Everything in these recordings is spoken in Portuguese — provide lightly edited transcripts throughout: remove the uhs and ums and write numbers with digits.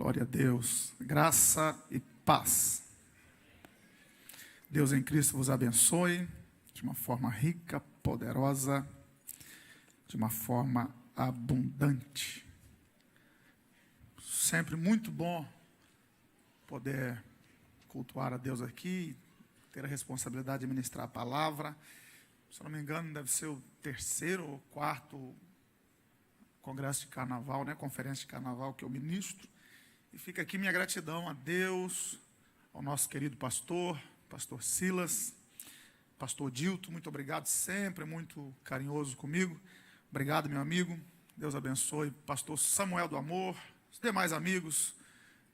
Glória a Deus. Graça e paz. Deus em Cristo vos abençoe de uma forma rica, poderosa, de uma forma abundante. Sempre muito bom poder cultuar a Deus aqui, ter a responsabilidade de ministrar a palavra. Se eu não me engano, deve ser o terceiro ou quarto congresso de carnaval, né? Conferência de carnaval que eu ministro. E fica aqui minha gratidão a Deus, ao nosso querido pastor Silas, pastor Dilton, muito obrigado, sempre muito carinhoso comigo. Obrigado, meu amigo, Deus abençoe. Pastor Samuel do Amor, os demais amigos,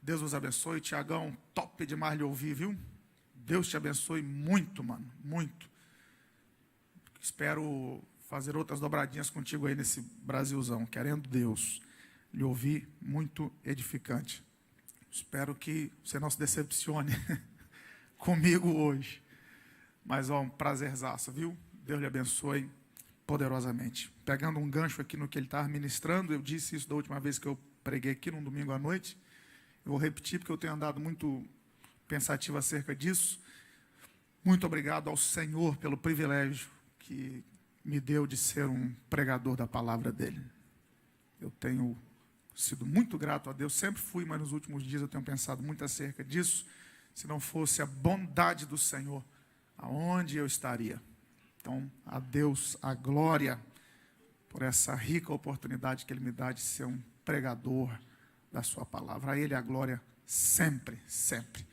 Deus vos abençoe. Tiagão, top demais de ouvir, viu? Deus te abençoe muito, mano, muito. Espero fazer outras dobradinhas contigo aí nesse Brasilzão, querendo Deus, lhe ouvir, muito edificante. Espero que você não se decepcione comigo hoje. Mas, um prazerzaço, viu? Deus lhe abençoe poderosamente. Pegando um gancho aqui no que ele estava ministrando, eu disse isso da última vez que eu preguei aqui, num domingo à noite. Eu vou repetir, porque eu tenho andado muito pensativo acerca disso. Muito obrigado ao Senhor pelo privilégio que me deu de ser um pregador da palavra dele. Eu tenho sido muito grato a Deus, sempre fui, mas nos últimos dias eu tenho pensado muito acerca disso. Se não fosse a bondade do Senhor, aonde eu estaria? Então, a Deus a glória por essa rica oportunidade que Ele me dá de ser um pregador da sua palavra. A Ele a glória sempre, sempre.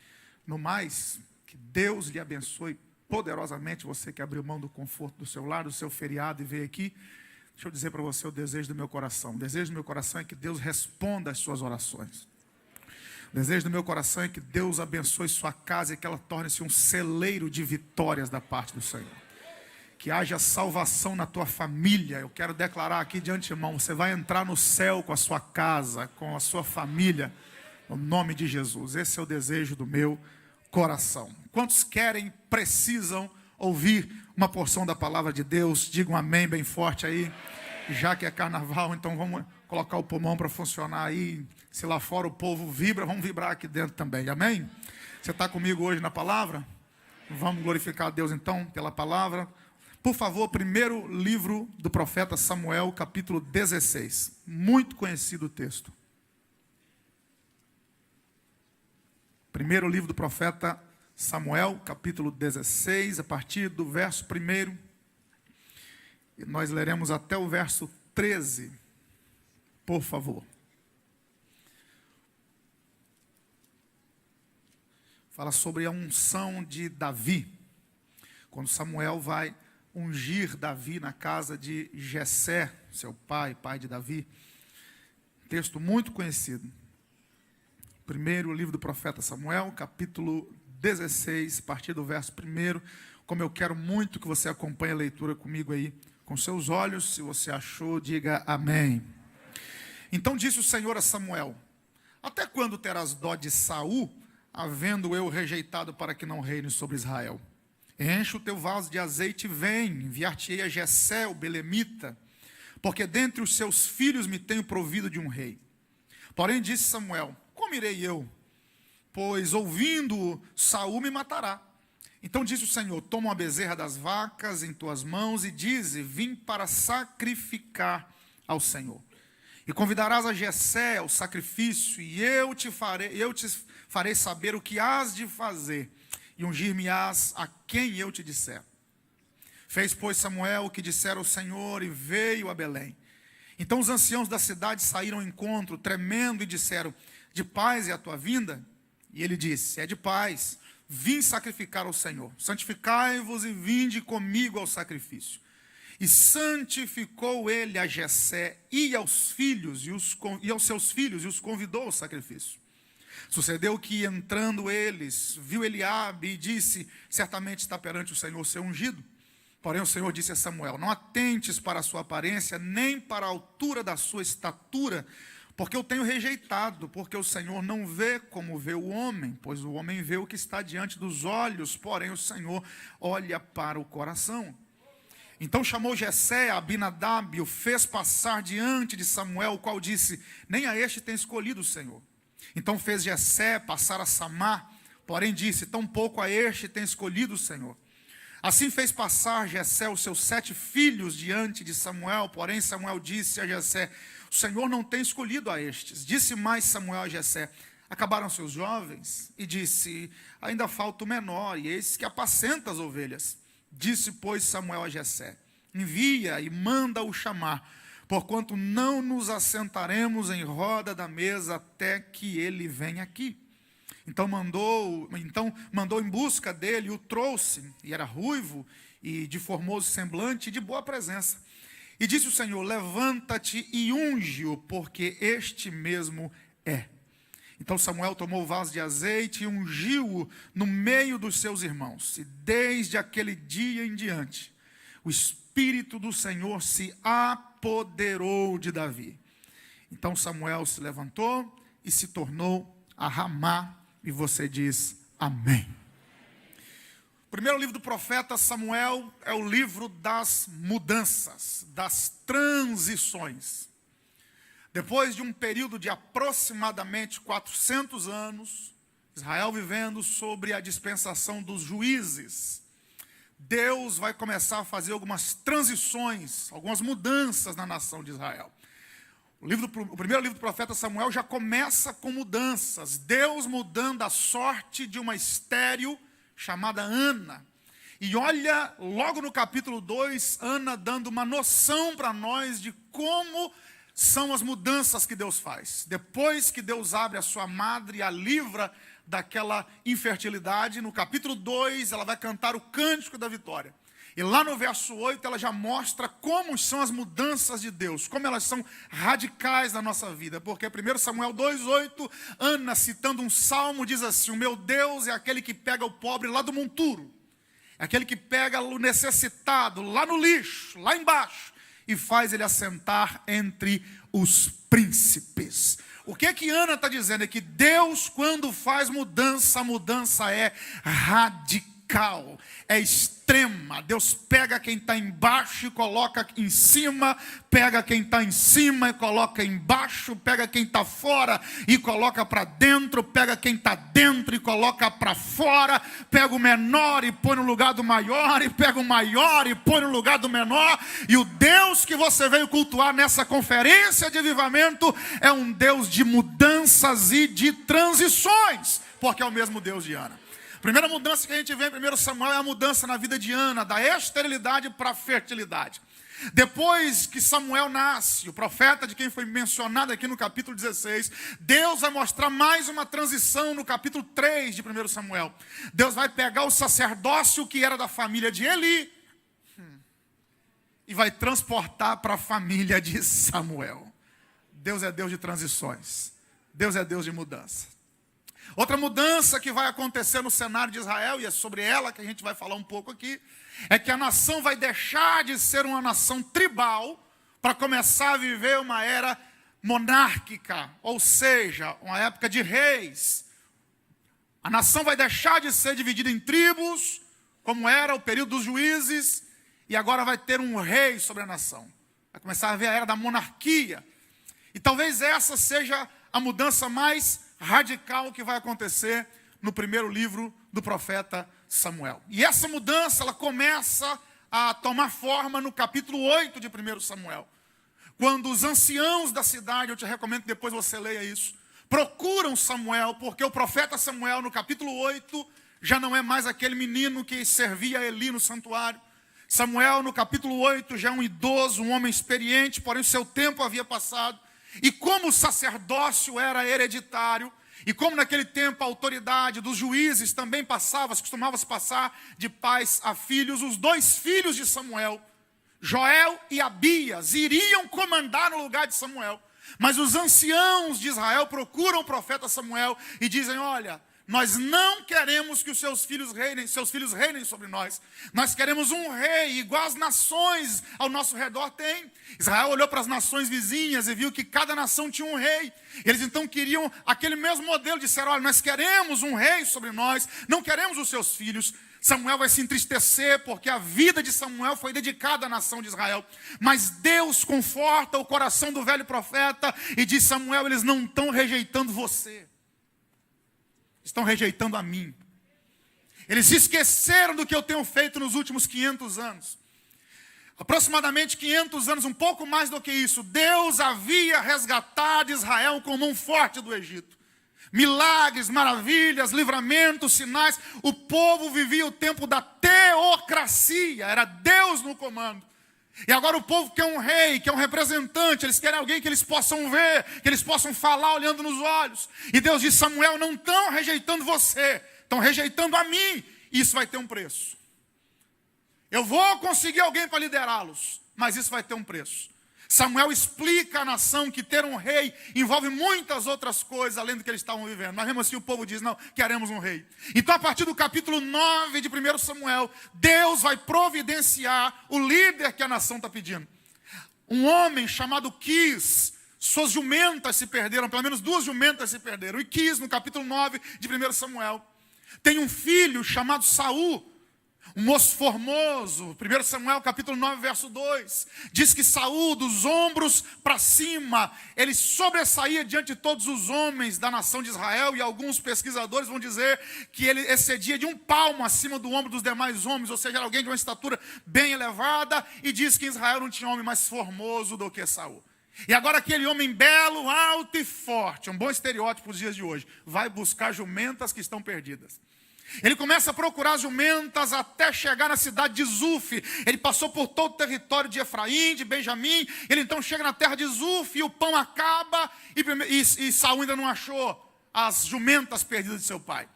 No mais, que Deus lhe abençoe poderosamente, você que abriu mão do conforto do seu lar, do seu feriado e veio aqui. Deixa eu dizer para você o desejo do meu coração. O desejo do meu coração é que Deus responda às suas orações. O desejo do meu coração é que Deus abençoe sua casa e que ela torne-se um celeiro de vitórias da parte do Senhor. Que haja salvação na tua família. Eu quero declarar aqui de antemão, você vai entrar no céu com a sua casa, com a sua família, no nome de Jesus. Esse é o desejo do meu coração. Quantos querem, precisam ouvir uma porção da palavra de Deus? Digam amém bem forte aí. Já que é carnaval, então vamos colocar o pulmão para funcionar aí. Se lá fora o povo vibra, vamos vibrar aqui dentro também. Amém? Você está comigo hoje na palavra? Vamos glorificar a Deus então pela palavra. Por favor, primeiro livro do profeta Samuel, capítulo 16. Muito conhecido o texto. Primeiro livro do profeta Samuel, capítulo 16, a partir do verso 1. E nós leremos até o verso 13, por favor. Fala sobre a unção de Davi. Quando Samuel vai ungir Davi na casa de Jessé, seu pai de Davi. Texto muito conhecido. Primeiro livro do profeta Samuel, capítulo 16, a partir do verso 1. Como eu quero muito que você acompanhe a leitura comigo aí, com seus olhos. Se você achou, diga amém. Então disse o Senhor a Samuel: até quando terás dó de Saul, havendo eu rejeitado para que não reine sobre Israel? Enche o teu vaso de azeite e vem, enviar-te-ei a Jessé, o belemita, porque dentre os seus filhos me tenho provido de um rei. Porém disse Samuel: como irei eu? Pois ouvindo Saul me matará. Então disse o Senhor: toma uma bezerra das vacas em tuas mãos e dize: vim para sacrificar ao Senhor. E convidarás a Jessé ao sacrifício, e eu te farei saber o que hás de fazer, e ungir-me-ás a quem eu te disser. Fez, pois, Samuel o que dissera o Senhor, e veio a Belém. Então os anciãos da cidade saíram ao encontro, tremendo, e disseram: de paz é a tua vinda? E ele disse: é de paz, vim sacrificar ao Senhor. Santificai-vos e vinde comigo ao sacrifício. E santificou ele a Jessé e aos seus filhos, e os convidou ao sacrifício. Sucedeu que, entrando eles, viu Eliabe e disse: certamente está perante o Senhor seu ungido. Porém o Senhor disse a Samuel: não atentes para a sua aparência, nem para a altura da sua estatura, porque eu tenho rejeitado, porque o Senhor não vê como vê o homem, pois o homem vê o que está diante dos olhos, porém o Senhor olha para o coração. Então chamou Jessé a Abinadab e o fez passar diante de Samuel, o qual disse: nem a este tem escolhido o Senhor. Então fez Jessé passar a Samá, porém disse: tampouco a este tem escolhido o Senhor. Assim fez passar Jessé os seus 7 filhos diante de Samuel, porém Samuel disse a Jessé: o Senhor não tem escolhido a estes. Disse mais Samuel a Jessé: acabaram seus jovens? E disse: ainda falta o menor, e eis que apacenta as ovelhas. Disse, pois, Samuel a Jessé: envia e manda-o chamar, porquanto não nos assentaremos em roda da mesa até que ele venha aqui. Então mandou em busca dele, o trouxe, e era ruivo, e de formoso semblante, e de boa presença. E disse o Senhor: levanta-te e unge-o, porque este mesmo é. Então Samuel tomou o vaso de azeite e ungiu-o no meio dos seus irmãos. E desde aquele dia em diante, o Espírito do Senhor se apoderou de Davi. Então Samuel se levantou e se tornou a Ramá. E você diz amém. O primeiro livro do profeta Samuel é o livro das mudanças, das transições. Depois de um período de aproximadamente 400 anos, Israel vivendo sobre a dispensação dos juízes, Deus vai começar a fazer algumas transições, algumas mudanças na nação de Israel. O primeiro livro do profeta Samuel já começa com mudanças. Deus mudando a sorte de uma estéril chamada Ana. E olha, logo no capítulo 2, Ana dando uma noção para nós de como são as mudanças que Deus faz. Depois que Deus abre a sua madre e a livra daquela infertilidade, no capítulo 2 ela vai cantar o cântico da vitória. E lá no verso 8 ela já mostra como são as mudanças de Deus, como elas são radicais na nossa vida. Porque 1 Samuel 2,8, Ana, citando um salmo, diz assim: o meu Deus é aquele que pega o pobre lá do monturo, é aquele que pega o necessitado lá no lixo, lá embaixo, e faz ele assentar entre os príncipes. O que Ana está dizendo é que Deus, quando faz mudança, a mudança é radical, é extrema. Deus pega quem está embaixo e coloca em cima, pega quem está em cima e coloca embaixo, pega quem está fora e coloca para dentro, pega quem está dentro e coloca para fora, pega o menor e põe no lugar do maior, e pega o maior e põe no lugar do menor. E o Deus que você veio cultuar nessa conferência de avivamento é um Deus de mudanças e de transições, porque é o mesmo Deus de Ana. A primeira mudança que a gente vê em 1 Samuel é a mudança na vida de Ana, da esterilidade para a fertilidade. Depois que Samuel nasce, o profeta de quem foi mencionado aqui no capítulo 16, Deus vai mostrar mais uma transição no capítulo 3 de 1 Samuel. Deus vai pegar o sacerdócio que era da família de Eli e vai transportar para a família de Samuel. Deus é Deus de transições. Deus é Deus de mudança. Outra mudança que vai acontecer no cenário de Israel, e é sobre ela que a gente vai falar um pouco aqui, é que a nação vai deixar de ser uma nação tribal para começar a viver uma era monárquica, ou seja, uma época de reis. A nação vai deixar de ser dividida em tribos, como era o período dos juízes, e agora vai ter um rei sobre a nação. Vai começar a ver a era da monarquia. E talvez essa seja a mudança mais radical que vai acontecer no primeiro livro do profeta Samuel. E essa mudança, ela começa a tomar forma no capítulo 8 de 1 Samuel. Quando os anciãos da cidade, eu te recomendo que depois você leia isso, procuram Samuel, porque o profeta Samuel, no capítulo 8, já não é mais aquele menino que servia a Eli no santuário. Samuel, no capítulo 8, já é um idoso, um homem experiente, porém o seu tempo havia passado. E como o sacerdócio era hereditário, e como naquele tempo a autoridade dos juízes também costumava-se passar de pais a filhos, os 2 filhos de Samuel, Joel e Abias, iriam comandar no lugar de Samuel. Mas os anciãos de Israel procuram o profeta Samuel e dizem: olha, nós não queremos que os seus filhos reinem sobre nós. Nós queremos um rei, igual as nações ao nosso redor têm. Israel olhou para as nações vizinhas e viu que cada nação tinha um rei. Eles então queriam aquele mesmo modelo, disseram: olha, nós queremos um rei sobre nós, não queremos os seus filhos. Samuel vai se entristecer, porque a vida de Samuel foi dedicada à nação de Israel. Mas Deus conforta o coração do velho profeta e diz: Samuel, eles não estão rejeitando você. estão rejeitando a mim. Eles esqueceram do que eu tenho feito nos últimos 500 anos. Aproximadamente 500 anos, um pouco mais do que isso, Deus havia resgatado Israel com mão forte do Egito. Milagres, maravilhas, livramentos, sinais. O povo vivia o tempo da teocracia, era Deus no comando. E agora o povo quer um rei, quer um representante, eles querem alguém que eles possam ver, que eles possam falar olhando nos olhos. E Deus diz: Samuel, não estão rejeitando você, estão rejeitando a mim. Isso vai ter um preço. Eu vou conseguir alguém para liderá-los, mas isso vai ter um preço. Samuel explica à nação que ter um rei envolve muitas outras coisas além do que eles estavam vivendo. Mas mesmo assim o povo diz: não, queremos um rei. Então a partir do capítulo 9 de 1 Samuel, Deus vai providenciar o líder que a nação está pedindo. Um homem chamado Quis, suas jumentas se perderam, pelo menos 2 jumentas se perderam. E Quis, no capítulo 9 de 1 Samuel, tem um filho chamado Saul, um moço formoso. 1 Samuel capítulo 9, verso 2, diz que Saul, dos ombros para cima, ele sobressaía diante de todos os homens da nação de Israel, e alguns pesquisadores vão dizer que ele excedia de 1 palmo acima do ombro dos demais homens, ou seja, era alguém de uma estatura bem elevada, e diz que em Israel não tinha homem mais formoso do que Saul. E agora aquele homem belo, alto e forte, um bom estereótipo para os dias de hoje, vai buscar jumentas que estão perdidas. Ele começa a procurar jumentas até chegar na cidade de Zuf. Ele passou por todo o território de Efraim, de Benjamim. Ele então chega na terra de Zuf e o pão acaba e Saul ainda não achou as jumentas perdidas de seu pai.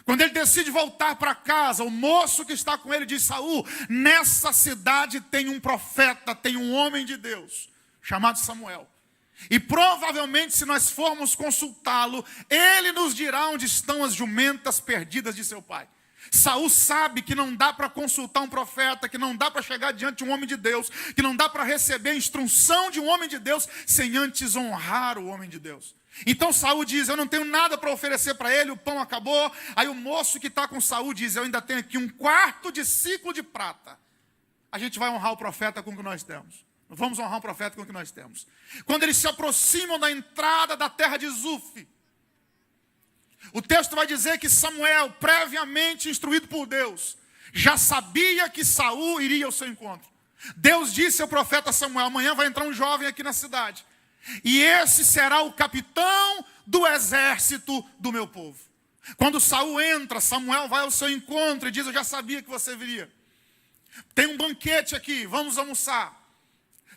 Quando ele decide voltar para casa, o moço que está com ele diz: Saul, nessa cidade tem um profeta, tem um homem de Deus chamado Samuel. E provavelmente, se nós formos consultá-lo, ele nos dirá onde estão as jumentas perdidas de seu pai. Saul sabe que não dá para consultar um profeta, que não dá para chegar diante de um homem de Deus, que não dá para receber a instrução de um homem de Deus sem antes honrar o homem de Deus. Então Saul diz: eu não tenho nada para oferecer para ele, o pão acabou. Aí o moço que está com Saul diz: eu ainda tenho aqui 1/4 de ciclo de prata. A gente vai honrar o profeta com o que nós temos. Vamos honrar um profeta com o que nós temos. Quando eles se aproximam da entrada da terra de Zuf, o texto vai dizer que Samuel, previamente instruído por Deus, já sabia que Saul iria ao seu encontro. Deus disse ao profeta Samuel: amanhã vai entrar um jovem aqui na cidade, e esse será o capitão do exército do meu povo. Quando Saul entra, Samuel vai ao seu encontro e diz: eu já sabia que você viria. Tem um banquete aqui, vamos almoçar.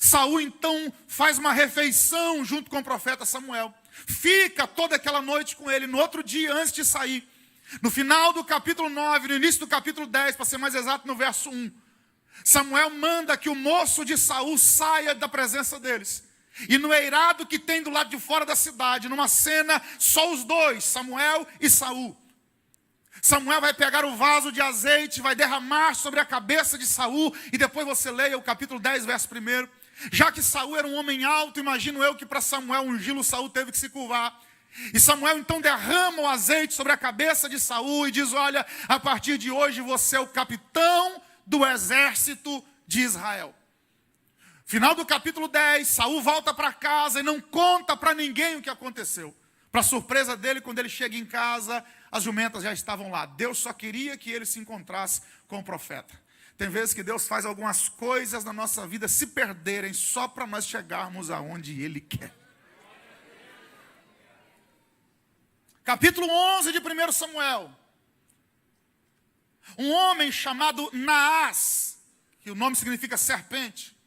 Saul então faz uma refeição junto com o profeta Samuel. Fica toda aquela noite com ele. No outro dia, antes de sair, no final do capítulo 9, no início do capítulo 10, para ser mais exato, no verso 1, Samuel manda que o moço de Saul saia da presença deles. E no eirado que tem do lado de fora da cidade, numa cena, só os dois, Samuel e Saul. Samuel vai pegar o vaso de azeite, vai derramar sobre a cabeça de Saul, e depois você leia o capítulo 10, verso 1. Já que Saul era um homem alto, imagino eu que para Samuel ungí-lo, Saul teve que se curvar. E Samuel então derrama o azeite sobre a cabeça de Saul e diz: olha, a partir de hoje você é o capitão do exército de Israel. Final do capítulo 10, Saul volta para casa e não conta para ninguém o que aconteceu. Para surpresa dele, quando ele chega em casa, as jumentas já estavam lá. Deus só queria que ele se encontrasse com o profeta. Tem vezes que Deus faz algumas coisas na nossa vida se perderem só para nós chegarmos aonde Ele quer. Capítulo 11 de 1 Samuel. Um homem chamado Naás, que o nome significa serpente,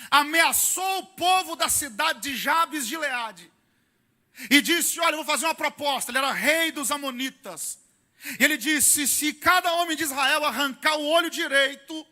ameaçou o povo da cidade de Jabes de Gileade. E disse: olha, eu vou fazer uma proposta. Ele era rei dos amonitas. Ele disse: se cada homem de Israel arrancar o olho direito,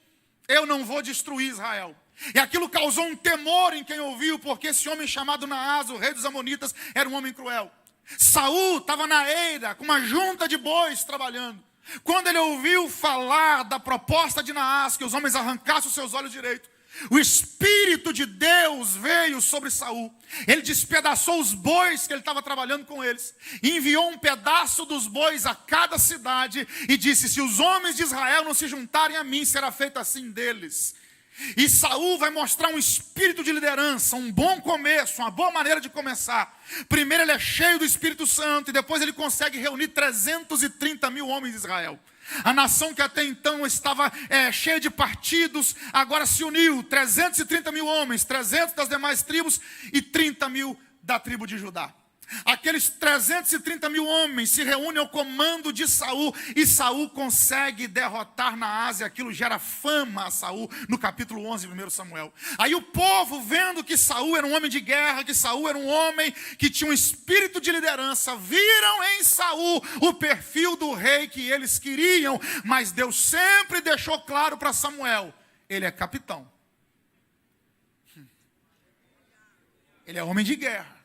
eu não vou destruir Israel. E aquilo causou um temor em quem ouviu, porque esse homem chamado Naás, o rei dos amonitas, era um homem cruel. Saul estava na eira, com uma junta de bois trabalhando. Quando ele ouviu falar da proposta de Naás, que os homens arrancassem os seus olhos direitos, o Espírito de Deus veio sobre Saul. Ele despedaçou os bois que ele estava trabalhando com eles, enviou um pedaço dos bois a cada cidade e disse: se os homens de Israel não se juntarem a mim, será feito assim deles. E Saul vai mostrar um espírito de liderança, um bom começo, uma boa maneira de começar. Primeiro ele é cheio do Espírito Santo e depois ele consegue reunir 330 mil homens de Israel. A nação que até então estava cheia de partidos, agora se uniu, 330 mil homens, 300 das demais tribos e 30 mil da tribo de Judá. Aqueles 330 mil homens se reúnem ao comando de Saul e Saul consegue derrotar na Ásia. Aquilo gera fama a Saul no capítulo 11 de 1 Samuel. Aí o povo, vendo que Saul era um homem de guerra, que Saul era um homem que tinha um espírito de liderança, viram em Saul o perfil do rei que eles queriam, mas Deus sempre deixou claro para Samuel: ele é capitão, ele é homem de guerra.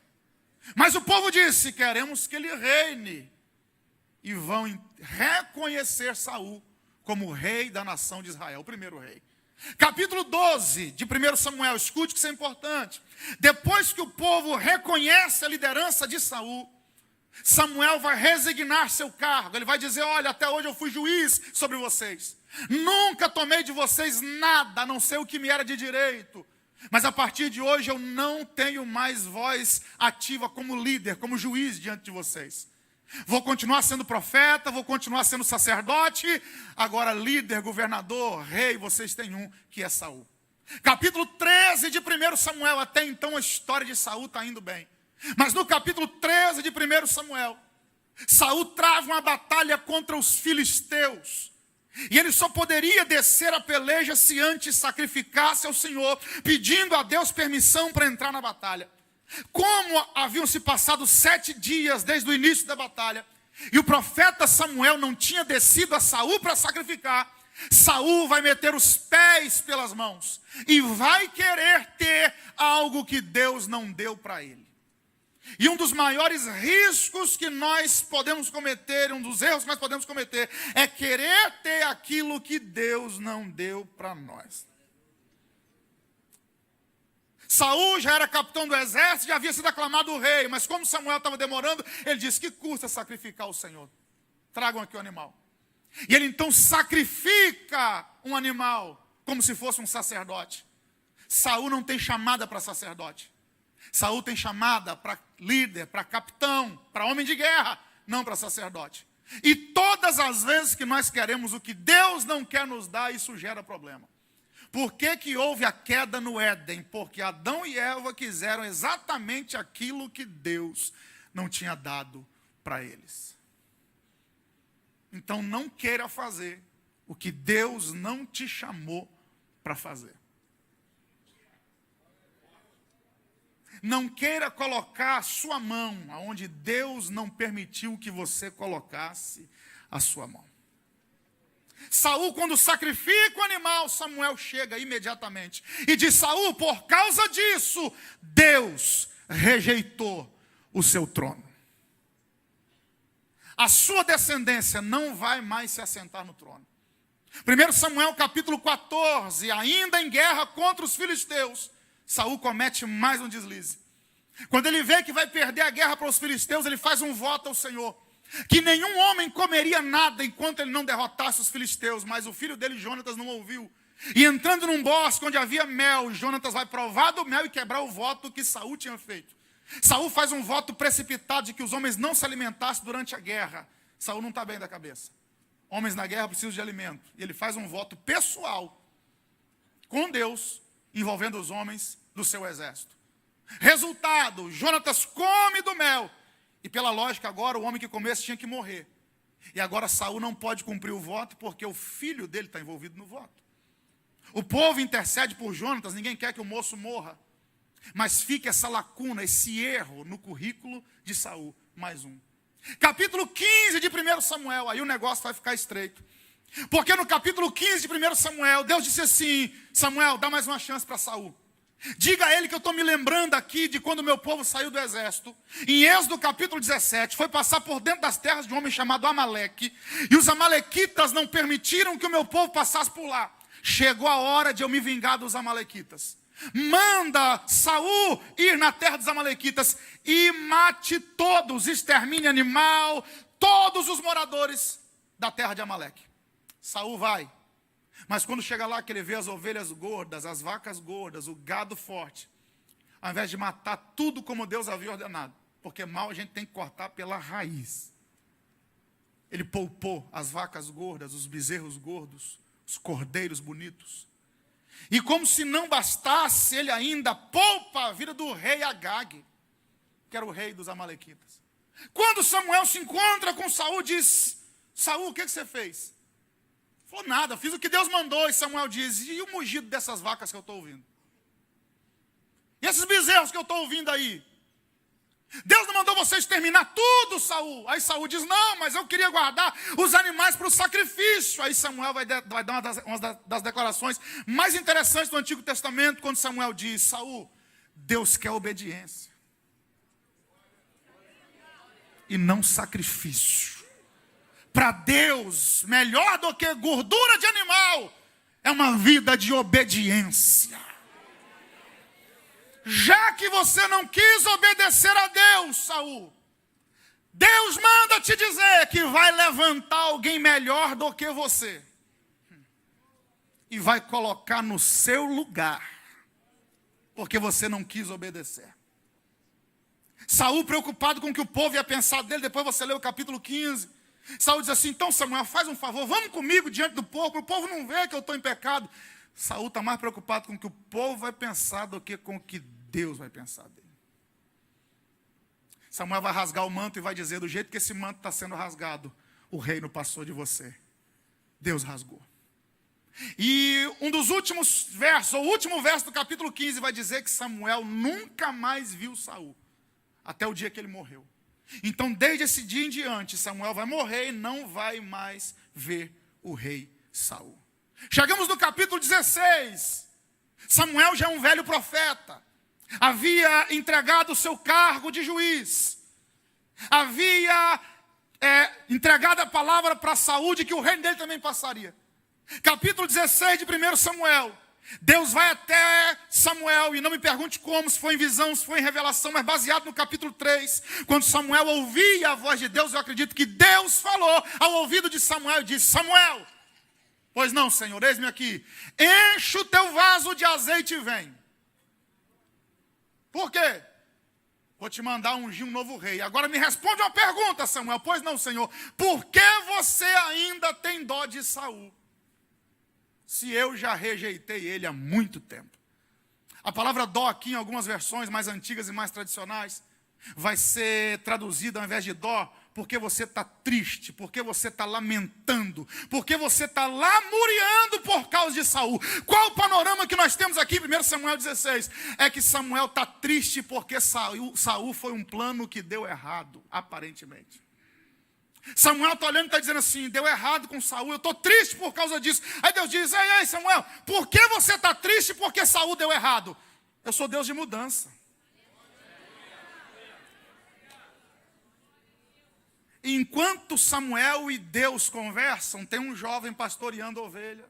Mas o povo disse: queremos que ele reine. E vão reconhecer Saul como rei da nação de Israel, o primeiro rei. Capítulo 12 de 1 Samuel, escute que isso é importante. Depois que o povo reconhece a liderança de Saul, Samuel vai resignar seu cargo. Ele vai dizer: olha, até hoje eu fui juiz sobre vocês. Nunca tomei de vocês nada, a não ser o que me era de direito. Mas a partir de hoje eu não tenho mais voz ativa como líder, como juiz diante de vocês. Vou continuar sendo profeta, vou continuar sendo sacerdote. Agora líder, governador, rei, vocês têm um, que é Saul. Capítulo 13 de 1 Samuel, até então a história de Saul está indo bem. Mas no capítulo 13 de 1 Samuel, Saul trava uma batalha contra os filisteus. E ele só poderia descer a peleja se antes sacrificasse ao Senhor, pedindo a Deus permissão para entrar na batalha. Como haviam se passado 7 dias desde o início da batalha, e o profeta Samuel não tinha descido a Saul para sacrificar, Saul vai meter os pés pelas mãos e vai querer ter algo que Deus não deu para ele. E um dos maiores riscos que nós podemos cometer, um dos erros que nós podemos cometer, é querer ter aquilo que Deus não deu para nós. Saul já era capitão do exército, já havia sido aclamado rei, mas como Samuel estava demorando, ele disse: que custa sacrificar o Senhor? Tragam aqui o animal. E ele então sacrifica um animal, como se fosse um sacerdote. Saul não tem chamada para sacerdote. Saul tem chamada para líder, para capitão, para homem de guerra, não para sacerdote. E todas as vezes que nós queremos o que Deus não quer nos dar, isso gera problema. Por que houve a queda no Éden? Porque Adão e Eva quiseram exatamente aquilo que Deus não tinha dado para eles. Então não queira fazer o que Deus não te chamou para fazer. Não queira colocar a sua mão aonde Deus não permitiu que você colocasse a sua mão. Saul, quando sacrifica o animal, Samuel chega imediatamente e diz: Saul, por causa disso, Deus rejeitou o seu trono. A sua descendência não vai mais se assentar no trono. 1 Samuel capítulo 14, ainda em guerra contra os filisteus, Saul comete mais um deslize. Quando ele vê que vai perder a guerra para os filisteus, ele faz um voto ao Senhor, que nenhum homem comeria nada enquanto ele não derrotasse os filisteus. Mas o filho dele, Jonatas, não ouviu. E entrando num bosque onde havia mel, Jonatas vai provar do mel e quebrar o voto que Saul tinha feito. Saul faz um voto precipitado de que os homens não se alimentassem durante a guerra. Saul não está bem da cabeça. Homens na guerra precisam de alimento. E ele faz um voto pessoal com Deus, envolvendo os homens do seu exército. Resultado: Jonatas come do mel. E pela lógica agora, o homem que comesse tinha que morrer. E agora Saul não pode cumprir o voto porque o filho dele está envolvido no voto. O povo intercede por Jonatas, ninguém quer que o moço morra. Mas fica essa lacuna, esse erro no currículo de Saul. Mais um. Capítulo 15 de 1 Samuel, aí o negócio vai ficar estreito. Porque no capítulo 15 de 1 Samuel, Deus disse assim: Samuel, dá mais uma chance para Saul. Diga a ele que eu estou me lembrando aqui de quando o meu povo saiu do exército. Em Êxodo capítulo 17, foi passar por dentro das terras de um homem chamado Amaleque. E os amalequitas não permitiram que o meu povo passasse por lá. Chegou a hora de eu me vingar dos amalequitas. Manda Saul ir na terra dos amalequitas e mate todos, extermine animal, todos os moradores da terra de Amaleque. Saul vai, Mas quando chega lá que ele vê as ovelhas gordas, as vacas gordas, o gado forte, ao invés de matar tudo como Deus havia ordenado, porque mal a gente tem que cortar pela raiz, ele poupou as vacas gordas, os bezerros gordos, os cordeiros bonitos. E como se não bastasse, ele ainda poupa a vida do rei Agag, que era o rei dos amalequitas. Quando Samuel se encontra com Saul, diz: Saul, o que você fez? Falou: nada, fiz o que Deus mandou. E Samuel diz: e o mugido dessas vacas que eu estou ouvindo? E esses bezerros que eu estou ouvindo aí? Deus não mandou você exterminar tudo, Saul. Aí Saul diz: não, mas eu queria guardar os animais para o sacrifício. Aí Samuel vai dar uma das declarações mais interessantes do Antigo Testamento, quando Samuel diz: Saul, Deus quer obediência e não sacrifício. Para Deus, melhor do que gordura de animal é uma vida de obediência. Já que você não quis obedecer a Deus, Saul, Deus manda te dizer que vai levantar alguém melhor do que você e vai colocar no seu lugar, porque você não quis obedecer. Saul, preocupado com o que o povo ia pensar dele, depois você lê o capítulo 15. Saul diz assim: então Samuel, faz um favor, vamos comigo diante do povo, para o povo não ver que eu estou em pecado. Saul está mais preocupado com o que o povo vai pensar do que com o que Deus vai pensar dele. Samuel vai rasgar o manto e vai dizer: do jeito que esse manto está sendo rasgado, o reino passou de você. Deus rasgou. E um dos últimos versos, o último verso do capítulo 15 vai dizer que Samuel nunca mais viu Saul, até o dia que ele morreu. Então, desde esse dia em diante, Samuel vai morrer e não vai mais ver o rei Saul. Chegamos no capítulo 16. Samuel já é um velho profeta. Havia entregado o seu cargo de juiz. Havia entregado a palavra para Saul de que o reino dele também passaria. Capítulo 16 de 1 Samuel. Deus vai até Samuel, e não me pergunte como, se foi em visão, se foi em revelação, mas baseado no capítulo 3, quando Samuel ouvia a voz de Deus, eu acredito que Deus falou ao ouvido de Samuel e disse: Samuel, pois não, Senhor, eis-me aqui, enche o teu vaso de azeite e vem. Por quê? Vou te mandar ungir um novo rei. Agora me responde uma pergunta, Samuel. Pois não, Senhor, por que você ainda tem dó de Saul, se eu já rejeitei ele há muito tempo? A palavra dó aqui, em algumas versões mais antigas e mais tradicionais, vai ser traduzida ao invés de dó, porque você está triste, porque você está lamentando, porque você está lamuriando por causa de Saul. Qual o panorama que nós temos aqui em 1 Samuel 16? É que Samuel está triste porque Saul foi um plano que deu errado, aparentemente. Samuel está olhando e está dizendo assim: deu errado com Saul, eu estou triste por causa disso. Aí Deus diz: ei Samuel, por que você está triste porque Saul deu errado? Eu sou Deus de mudança. Enquanto Samuel e Deus conversam, tem um jovem pastoreando ovelha,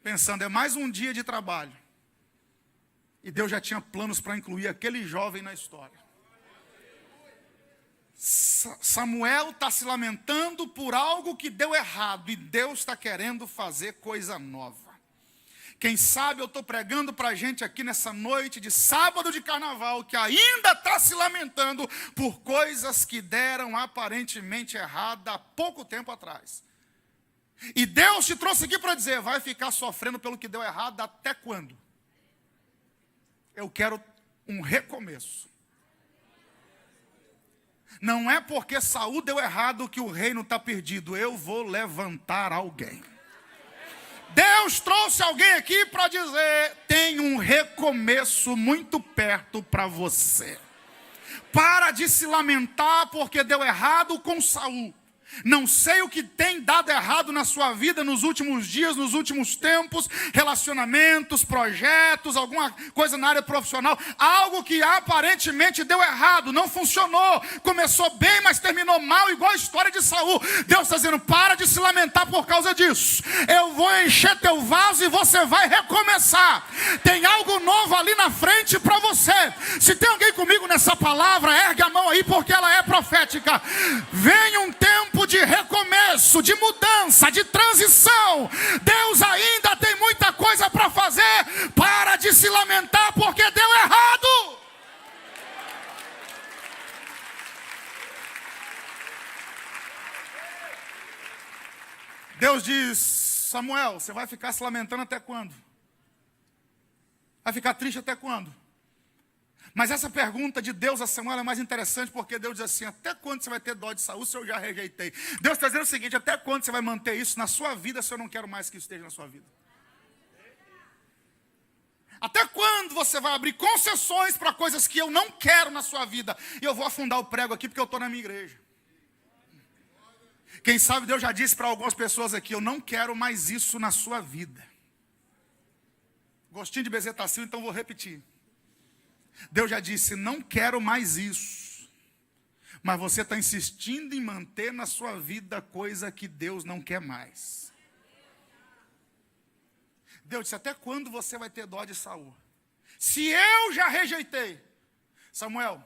pensando: é mais um dia de trabalho. E Deus já tinha planos para incluir aquele jovem na história. Samuel está se lamentando por algo que deu errado, e Deus está querendo fazer coisa nova. Quem sabe eu estou pregando para a gente aqui nessa noite de sábado de carnaval, que ainda está se lamentando por coisas que deram aparentemente errada há pouco tempo atrás. E Deus te trouxe aqui para dizer: vai ficar sofrendo pelo que deu errado até quando? Eu quero um recomeço. Não é porque Saul deu errado que o reino está perdido. Eu vou levantar alguém. Deus trouxe alguém aqui para dizer: tem um recomeço muito perto para você. Para de se lamentar porque deu errado com Saul. Não sei o que tem dado errado na sua vida nos últimos dias, nos últimos tempos, relacionamentos, projetos, alguma coisa na área profissional, algo que aparentemente deu errado, não funcionou, começou bem, mas terminou mal, igual a história de Saul. Deus está dizendo: para de se lamentar por causa disso. Eu vou encher teu vaso e você vai recomeçar. Tem algo novo ali na frente para você. Se tem alguém comigo nessa palavra, ergue a mão aí, porque ela é profética. Vem um tempo de recomeço. recomeço, de mudança, de transição. Deus ainda tem muita coisa para fazer. Para de se lamentar porque deu errado. Deus diz: Samuel, você vai ficar se lamentando até quando? Vai ficar triste até quando? Mas essa pergunta de Deus a Samuel é mais interessante, porque Deus diz assim: até quando você vai ter dó de Saul se eu já rejeitei? Deus está dizendo o seguinte: até quando você vai manter isso na sua vida se eu não quero mais que isso esteja na sua vida? Até quando você vai abrir concessões para coisas que eu não quero na sua vida? E eu vou afundar o prego aqui porque eu estou na minha igreja. Quem sabe Deus já disse para algumas pessoas aqui: eu não quero mais isso na sua vida. Gostinho de bezetacil, então vou repetir. Deus já disse: não quero mais isso. Mas você está insistindo em manter na sua vida coisa que Deus não quer mais. Deus disse: até quando você vai ter dó de Saul? Se eu já rejeitei. Samuel,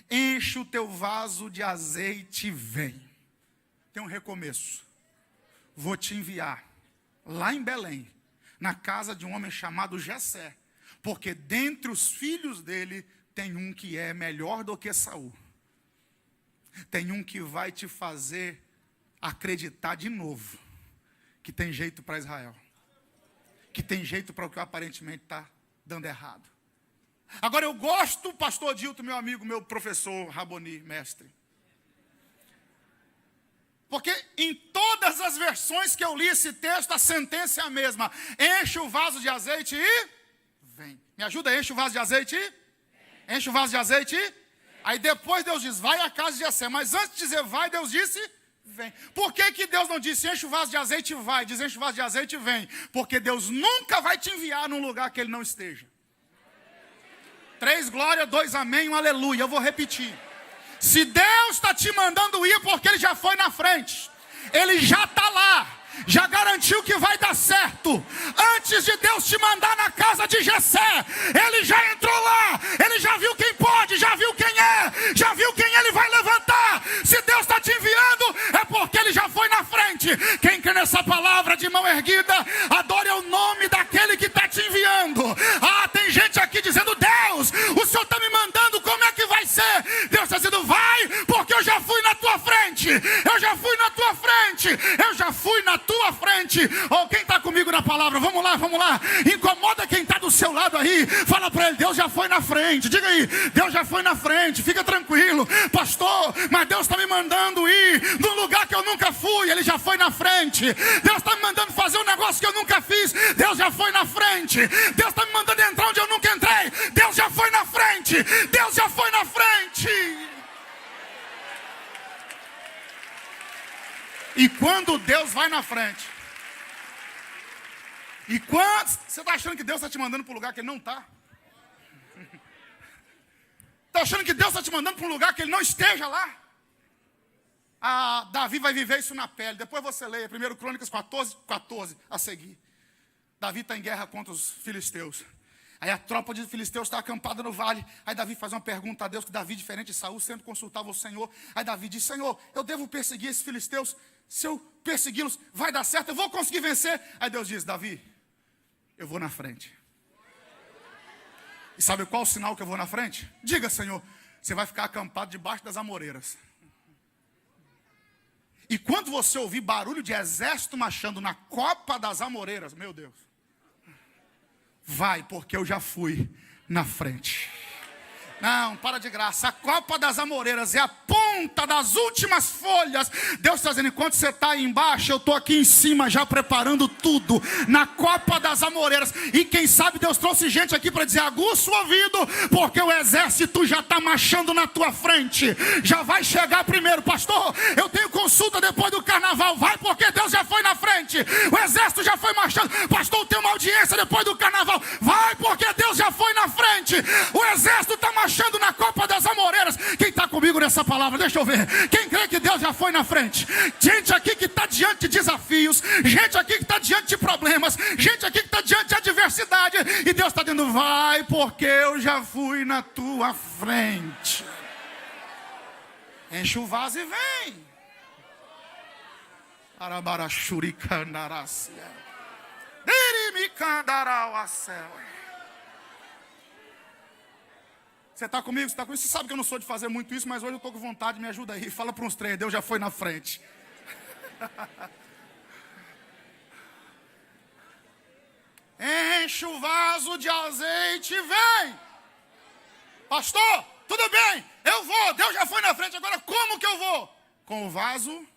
enche o teu vaso de azeite e vem. Tem um recomeço. Vou te enviar lá em Belém, na casa de um homem chamado Jessé, porque dentre os filhos dele tem um que é melhor do que Saul. Tem um que vai te fazer acreditar de novo que tem jeito para Israel, que tem jeito para o que aparentemente está dando errado. Agora eu gosto, pastor Dilton, meu amigo, meu professor Raboni, mestre, porque em todas as versões que eu li esse texto, a sentença é a mesma: enche o vaso de azeite e vem. Me ajuda, enche o vaso de azeite e enche o vaso de azeite e aí depois Deus diz: vai à casa de Jessé. Mas antes de dizer vai, Deus disse vem. Por que Deus não disse enche o vaso de azeite e vai? Diz enche o vaso de azeite e vem. Porque Deus nunca vai te enviar num lugar que Ele não esteja. 3 glória, 2 amém, 1 aleluia. Eu vou repetir. Se Deus está te mandando ir, porque Ele já foi na frente. Ele já está lá. Já garantiu que vai dar certo. Antes de Deus te mandar na casa de Jessé, Ele já entrou lá. Ele já viu quem pode, já viu quem é, já viu quem Ele vai levantar. Se Deus está te enviando, é porque Ele já foi na frente. Quem crê nessa palavra de mão erguida, adore o nome daquele que está te enviando. Ah, tem gente aqui dizendo: Deus, o Senhor está me mandando, como é que vai ser? Deus está dizendo: vai, porque eu já fui na tua frente. Eu já fui na tua frente. Eu já fui na tua frente. Oh, quem está comigo na palavra? Vamos lá, vamos lá. Incomoda quem está do seu lado aí. Fala para ele: Deus já foi na frente. Diga aí: Deus já foi na frente. Fica tranquilo, pastor, mas Deus está me mandando ir num lugar que eu nunca fui. Ele já foi na frente. Deus está me mandando fazer um negócio que eu nunca fiz. Deus já foi na frente. Deus está me mandando entrar onde eu nunca entrei. Deus já foi na frente. Deus já foi na frente. E quando Deus vai na frente, e quando você está achando que Deus está te mandando para um lugar que Ele não está? Está achando que Deus está te mandando para um lugar que Ele não esteja lá? Ah, Davi vai viver isso na pele. Depois você leia 1 Crônicas 14 a seguir. Davi está em guerra contra os filisteus. Aí a tropa de filisteus está acampada no vale. Aí Davi faz uma pergunta a Deus, que Davi, diferente de Saul, sempre consultava o Senhor. Aí Davi diz: Senhor, eu devo perseguir esses filisteus? Se eu persegui-los, vai dar certo? Eu vou conseguir vencer? Aí Deus diz: Davi, eu vou na frente. E sabe qual o sinal que eu vou na frente? Diga, Senhor. Você vai ficar acampado debaixo das amoreiras. E quando você ouvir barulho de exército marchando na copa das amoreiras, meu Deus, vai, porque eu já fui na frente. Não, para de graça. A copa das amoreiras é a ponta das últimas folhas. Deus está dizendo: enquanto você está aí embaixo, eu estou aqui em cima já preparando tudo. Na copa das amoreiras. E quem sabe Deus trouxe gente aqui para dizer: aguça o ouvido, porque o exército já está marchando na tua frente. Já vai chegar primeiro. Pastor, eu tenho consulta depois do carnaval. Vai, porque Deus já foi na frente. O exército já foi marchando. Pastor, eu tenho uma audiência depois do carnaval. Vai, porque Deus já foi na frente. O exército está marchando na copa das amoreiras. Quem está comigo nessa palavra? Deixa eu ver. Quem crê que Deus já foi na frente? Gente aqui que está diante de desafios, gente aqui que está diante de problemas, gente aqui que está diante de adversidade, e Deus está dizendo: vai, porque eu já fui na tua frente. Enche o vaso e vem. Você está comigo? Você está comigo? Você sabe que eu não sou de fazer muito isso, mas hoje eu estou com vontade, me ajuda aí. Fala para uns três, Deus já foi na frente. Enche o vaso de azeite e vem. Pastor, tudo bem, eu vou, Deus já foi na frente, agora como que eu vou? Com o vaso.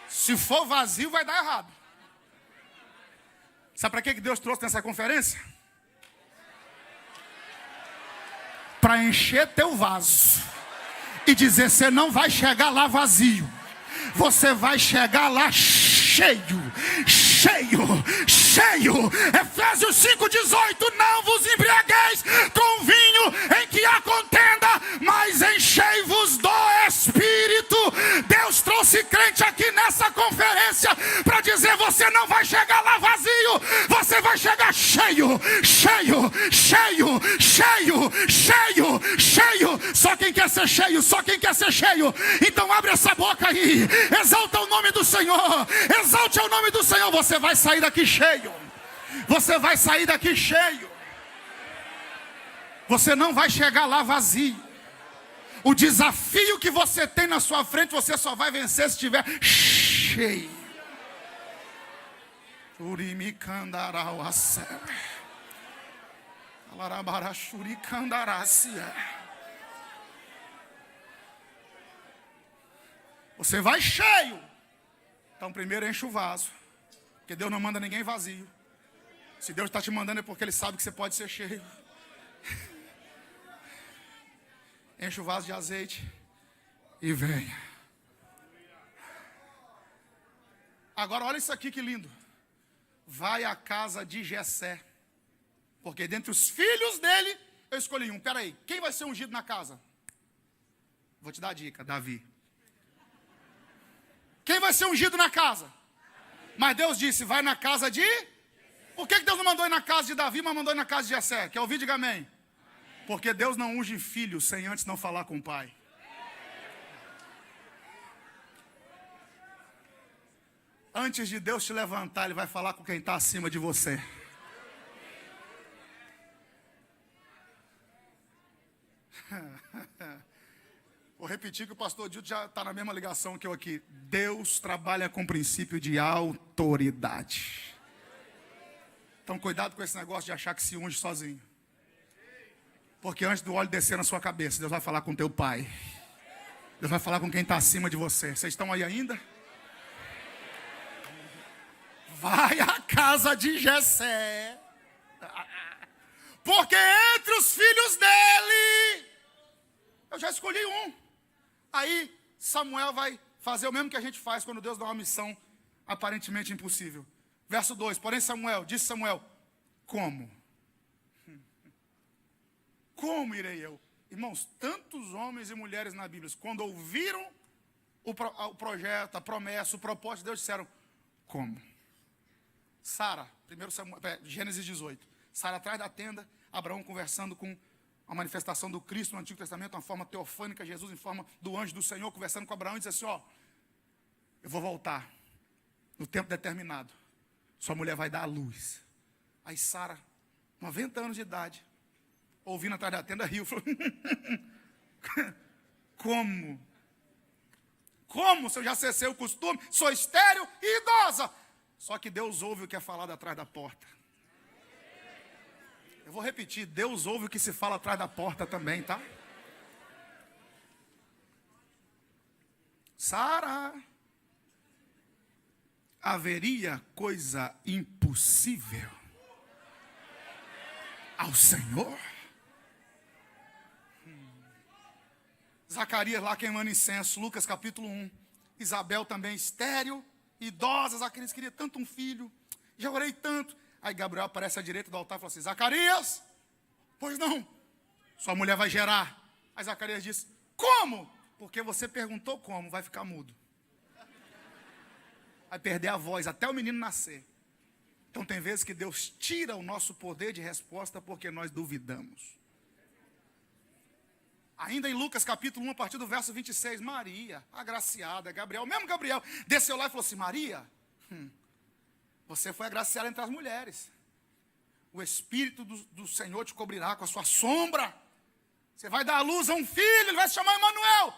Se for vazio, vai dar errado. Sabe para que Deus trouxe nessa conferência? Para encher teu vaso e dizer, você não vai chegar lá vazio, você vai chegar lá cheio, cheio, cheio. Efésios 5,18, não vos embriagueis com vinho em que há contenda, mas enchei-vos do Espírito. Deus trouxe crente aqui nessa conferência para dizer, você não vai chegar lá vazio, você vai chegar cheio, cheio, cheio, cheio, cheio, cheio. Só quem quer ser cheio, só quem quer ser cheio. Então abre essa boca aí, exalta o nome do Senhor, exalte o nome do Senhor. Você vai sair daqui cheio, você vai sair daqui cheio, você não vai chegar lá vazio. O desafio que você tem na sua frente, você só vai vencer se estiver cheio. Você vai cheio. Então primeiro enche o vaso, porque Deus não manda ninguém vazio. Se Deus está te mandando é porque Ele sabe que você pode ser cheio. Enche o vaso de azeite e venha. Agora olha isso aqui que lindo. Vai à casa de Jessé, porque dentre os filhos dele eu escolhi um. Peraí, quem vai ser ungido na casa? Vou te dar a dica, Davi. Quem vai ser ungido na casa? Mas Deus disse, vai na casa de... Por que Deus não mandou ir na casa de Davi, mas mandou ir na casa de Jessé? Quer ouvir? Diga amém. Porque Deus não unge filho sem antes não falar com o pai. Antes de Deus te levantar, Ele vai falar com quem está acima de você. Vou repetir que o pastor Dilton já está na mesma ligação que eu aqui. Deus trabalha com o princípio de autoridade. Então cuidado com esse negócio de achar que se unge sozinho. Porque antes do óleo descer na sua cabeça, Deus vai falar com teu pai. Deus vai falar com quem está acima de você. Vocês estão aí ainda? Vai à casa de Jessé. Porque entre os filhos dele, eu já escolhi um. Aí Samuel vai fazer o mesmo que a gente faz quando Deus dá uma missão aparentemente impossível. Verso 2, porém disse Samuel, como? Como irei eu? Irmãos, tantos homens e mulheres na Bíblia, quando ouviram o projeto, a promessa, o propósito de Deus, disseram, como? Sara, Gênesis 18. Sara atrás da tenda, Abraão conversando com a manifestação do Cristo no Antigo Testamento, uma forma teofânica, Jesus em forma do anjo do Senhor, conversando com Abraão e diz assim, eu vou voltar no tempo determinado. Sua mulher vai dar à luz. Aí Sara, 90 anos de idade, ouvindo atrás da tenda, riu. Falou, como? Como se eu já cessei o costume? Sou estéril e idosa. Só que Deus ouve o que é falado atrás da porta. Eu vou repetir, Deus ouve o que se fala atrás da porta também, tá? Sara, haveria coisa impossível ao Senhor? Zacarias lá queimando incenso, Lucas capítulo 1. Isabel também estéril, idosa. Zacarias queria tanto um filho, já orei tanto. Aí Gabriel aparece à direita do altar e fala assim, Zacarias, pois não, sua mulher vai gerar. Aí Zacarias diz, como? Porque você perguntou como, vai ficar mudo. Vai perder a voz até o menino nascer. Então tem vezes que Deus tira o nosso poder de resposta porque nós duvidamos. Ainda em Lucas capítulo 1, a partir do verso 26, Maria, agraciada, Gabriel, o mesmo Gabriel, desceu lá e falou assim, Maria, você foi agraciada entre as mulheres. O Espírito do Senhor te cobrirá com a sua sombra. Você vai dar à luz a um filho, ele vai se chamar Emanuel.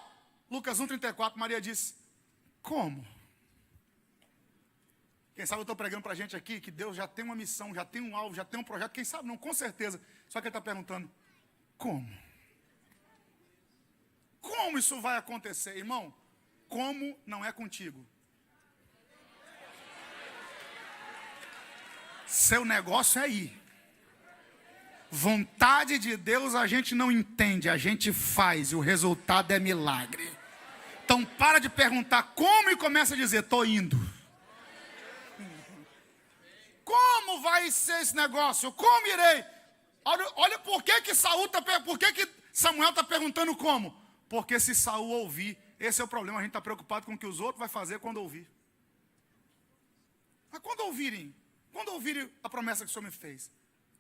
Lucas 1,34, Maria disse, como? Quem sabe eu estou pregando para a gente aqui que Deus já tem uma missão, já tem um alvo, já tem um projeto. Quem sabe não, com certeza. Só que ele está perguntando, como? Como isso vai acontecer? Irmão, como não é contigo? Seu negócio é ir. Vontade de Deus a gente não entende, a gente faz e o resultado é milagre. Então para de perguntar como e começa a dizer, estou indo. Como vai ser esse negócio? Como irei? Olha por que Samuel está perguntando como? Porque se Saul ouvir, esse é o problema, a gente está preocupado com o que os outros vão fazer quando ouvir. Mas quando ouvirem a promessa que o Senhor me fez,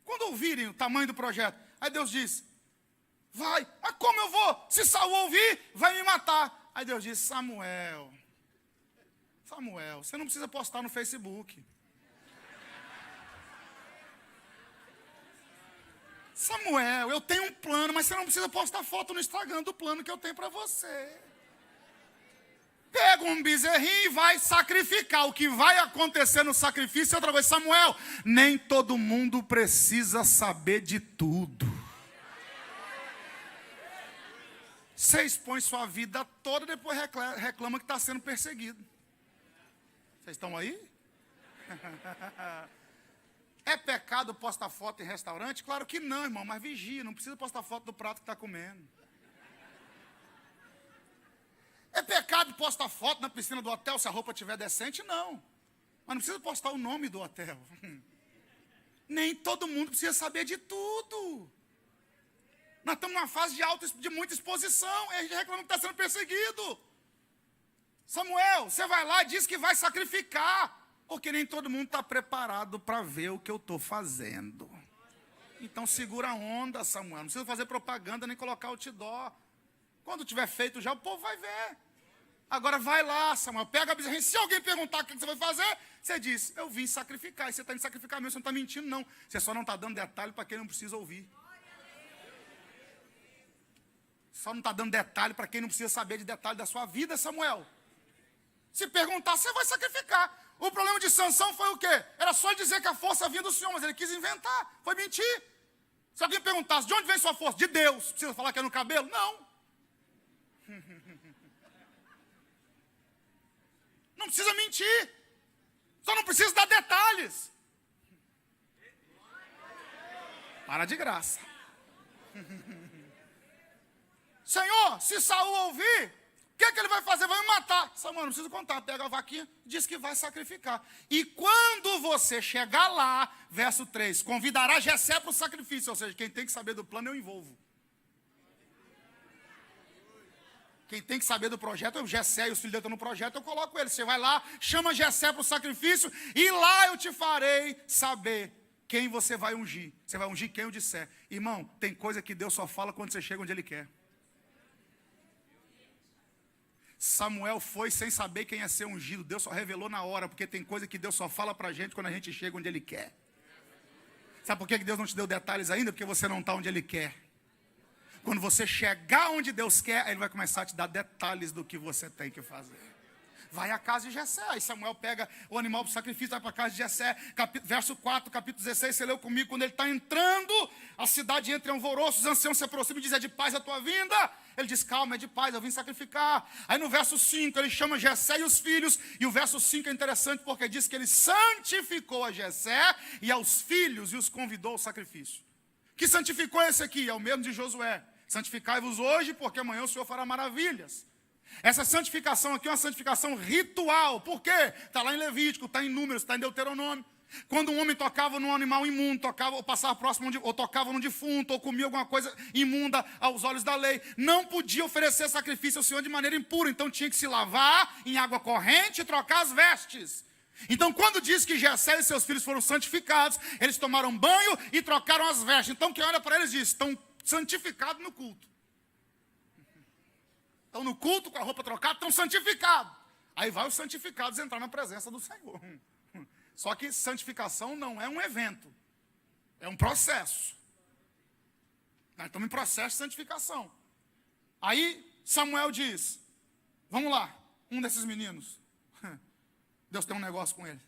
quando ouvirem o tamanho do projeto, aí Deus diz, vai, mas como eu vou? Se Saul ouvir, vai me matar. Aí Deus diz, Samuel, você não precisa postar no Facebook. Samuel, eu tenho um plano, mas você não precisa postar foto no Instagram do plano que eu tenho para você. Pega um bezerrinho e vai sacrificar. O que vai acontecer no sacrifício é outra coisa. Samuel, nem todo mundo precisa saber de tudo. Você expõe sua vida toda e depois reclama que está sendo perseguido. Vocês estão aí? É pecado postar foto em restaurante? Claro que não, irmão, mas vigia, não precisa postar foto do prato que está comendo. É pecado postar foto na piscina do hotel se a roupa estiver decente? Não. Mas não precisa postar o nome do hotel. Nem todo mundo precisa saber de tudo. Nós estamos numa fase de muita exposição, e a gente reclama que está sendo perseguido. Samuel, você vai lá e diz que vai sacrificar. Porque nem todo mundo está preparado para ver o que eu estou fazendo. Então segura a onda, Samuel. Não precisa fazer propaganda nem colocar outdoor. Quando tiver feito já, o povo vai ver. Agora vai lá, Samuel, pega a bezerrinha. Se alguém perguntar o que você vai fazer, você diz, eu vim sacrificar. E você está indo sacrificar mesmo, você não está mentindo não. Você só não está dando detalhe para quem não precisa ouvir. Só não está dando detalhe para quem não precisa saber de detalhe da sua vida, Samuel. Se perguntar, você vai sacrificar. O problema de Sansão foi o quê? Era só ele dizer que a força vinha do Senhor, mas ele quis inventar, foi mentir. Se alguém perguntasse, de onde vem sua força? De Deus. Precisa falar que é no cabelo? Não. Não precisa mentir. Só não precisa dar detalhes. Para de graça. Senhor, se Saul ouvir, o que ele vai fazer? Vai me matar. Samuel, não precisa contar. Pega a vaquinha, diz que vai sacrificar. E quando você chegar lá, verso 3, convidará Jessé para o sacrifício. Ou seja, quem tem que saber do plano, eu envolvo. Quem tem que saber do projeto é o Jessé, e os filhos dele estão no projeto, eu coloco ele. Você vai lá, chama Jessé para o sacrifício, e lá eu te farei saber quem você vai ungir. Você vai ungir quem eu disser. Irmão, tem coisa que Deus só fala quando você chega onde Ele quer. Samuel foi sem saber quem ia ser ungido. Deus só revelou na hora, porque tem coisa que Deus só fala pra gente quando a gente chega onde Ele quer. Sabe por que Deus não te deu detalhes ainda? Porque você não está onde Ele quer. Quando você chegar onde Deus quer, Ele vai começar a te dar detalhes do que você tem que fazer. Vai à casa de Jessé. Aí Samuel pega o animal para o sacrifício, vai para a casa de Jessé. Verso 4, capítulo 16, você leu comigo. Quando ele está entrando, a cidade entra em alvoroço, os anciãos se aproximam e dizem, é de paz a tua vinda? Ele diz, calma, é de paz, eu vim sacrificar. Aí no verso 5, ele chama Jessé e os filhos. E o verso 5 é interessante porque diz que ele santificou a Jessé e aos filhos e os convidou ao sacrifício. Que santificou esse aqui? É o mesmo de Josué. Santificai-vos hoje, porque amanhã o Senhor fará maravilhas. Essa santificação aqui é uma santificação ritual. Por quê? Está lá em Levítico, está em Números, está em Deuteronômio. Quando um homem tocava num animal imundo, tocava, ou passava próximo, ou tocava num defunto, ou comia alguma coisa imunda aos olhos da lei, não podia oferecer sacrifício ao Senhor de maneira impura. Então tinha que se lavar em água corrente e trocar as vestes. Então quando diz que Jessé e seus filhos foram santificados, eles tomaram banho e trocaram as vestes. Então quem olha para eles diz, estão santificados no culto. estão no culto com a roupa trocada, estão santificados. Aí vai os santificados entrar na presença do Senhor. Só que santificação não é um evento, é um processo. Nós estamos em processo de santificação. Aí Samuel diz, vamos lá, um desses meninos, Deus tem um negócio com ele.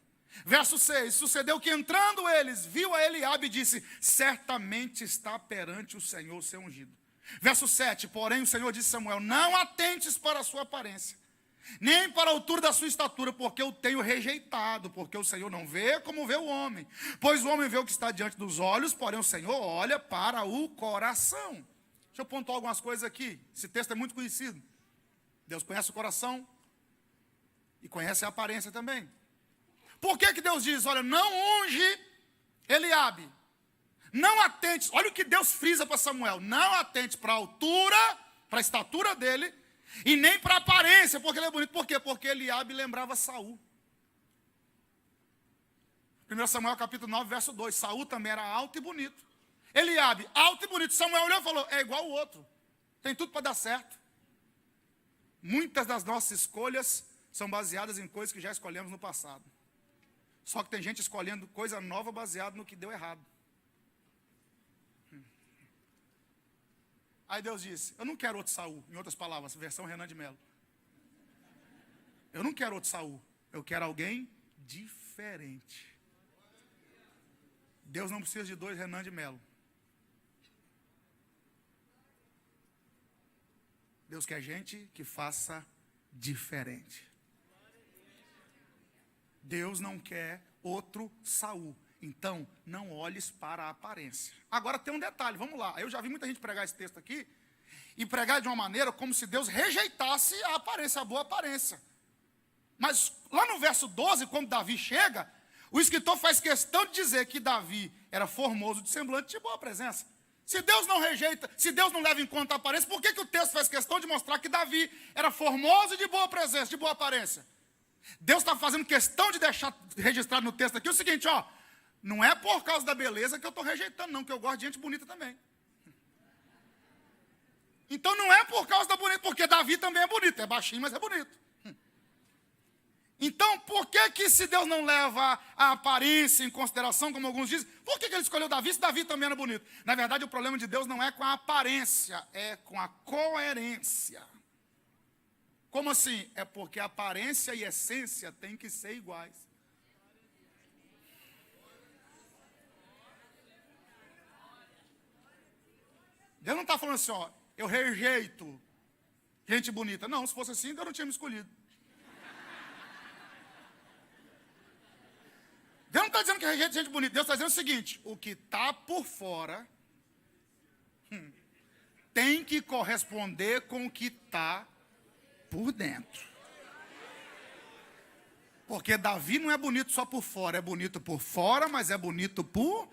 Verso 6, sucedeu que entrando eles, viu a Eliabe e disse, certamente está perante o Senhor seu ungido. Verso 7, porém o Senhor disse a Samuel, não atentes para a sua aparência, nem para a altura da sua estatura, porque eu tenho rejeitado, porque o Senhor não vê como vê o homem. Pois o homem vê o que está diante dos olhos, porém o Senhor olha para o coração. Deixa eu pontuar algumas coisas aqui, esse texto é muito conhecido. Deus conhece o coração e conhece a aparência também. Por que Deus diz, olha, não unge Eliabe, não atente, olha o que Deus frisa para Samuel, não atente para a altura, para a estatura dele, e nem para a aparência, porque ele é bonito. Por quê? Porque Eliabe lembrava Saul. 1 Samuel capítulo 9, verso 2, Saul também era alto e bonito. Eliabe, alto e bonito. Samuel olhou e falou, é igual o outro, tem tudo para dar certo. Muitas das nossas escolhas são baseadas em coisas que já escolhemos no passado. Só que tem gente escolhendo coisa nova baseada no que deu errado. Aí Deus disse, eu não quero outro Saul, em outras palavras, versão Renan de Melo. Eu não quero outro Saul, eu quero alguém diferente. Deus não precisa de dois Renan de Melo. Deus quer gente que faça diferente. Deus não quer outro Saul. Então, não olhes para a aparência. Agora tem um detalhe, vamos lá. Eu já vi muita gente pregar esse texto aqui, e pregar de uma maneira como se Deus rejeitasse a aparência, a boa aparência. Mas lá no verso 12, quando Davi chega, o escritor faz questão de dizer que Davi era formoso de semblante de boa presença. Se Deus não rejeita, se Deus não leva em conta a aparência, por que o texto faz questão de mostrar que Davi era formoso e de boa presença, de boa aparência? Deus está fazendo questão de deixar registrado no texto aqui o seguinte, ó, não é por causa da beleza que eu estou rejeitando, não, que eu gosto de gente bonita também. Então não é por causa da bonita, porque Davi também é bonito, é baixinho, mas é bonito. Então, por que se Deus não leva a aparência em consideração, como alguns dizem, por que ele escolheu Davi se Davi também era bonito? Na verdade, o problema de Deus não é com a aparência, é com a coerência. Como assim? É porque aparência e essência têm que ser iguais. Deus não está falando assim, ó, eu rejeito gente bonita. Não, se fosse assim, Deus não tinha me escolhido. Deus não está dizendo que rejeita gente bonita. Deus está dizendo o seguinte, o que está por fora tem que corresponder com o que está por dentro. Porque Davi não é bonito só por fora, é bonito por fora, mas é bonito por...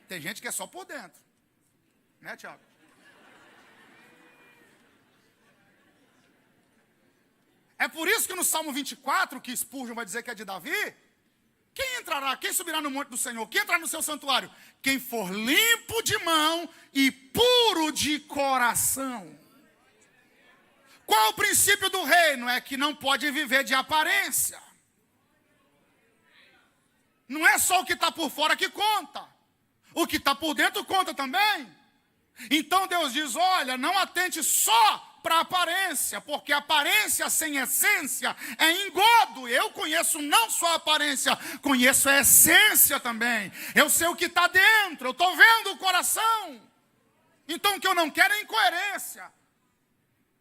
Tem gente que é só por dentro. Né, Tiago? É por isso que no Salmo 24, que Spurgeon vai dizer que é de Davi, quem entrará, quem subirá no monte do Senhor, quem entrará no seu santuário? Quem for limpo de mão e puro de coração. Qual o princípio do reino? É que não pode viver de aparência. Não é só o que está por fora que conta. O que está por dentro conta também. Então Deus diz, olha, não atente só para a aparência, porque aparência sem essência é engodo. Eu conheço não só a aparência, conheço a essência também. Eu sei o que está dentro, eu estou vendo o coração. Então o que eu não quero é incoerência.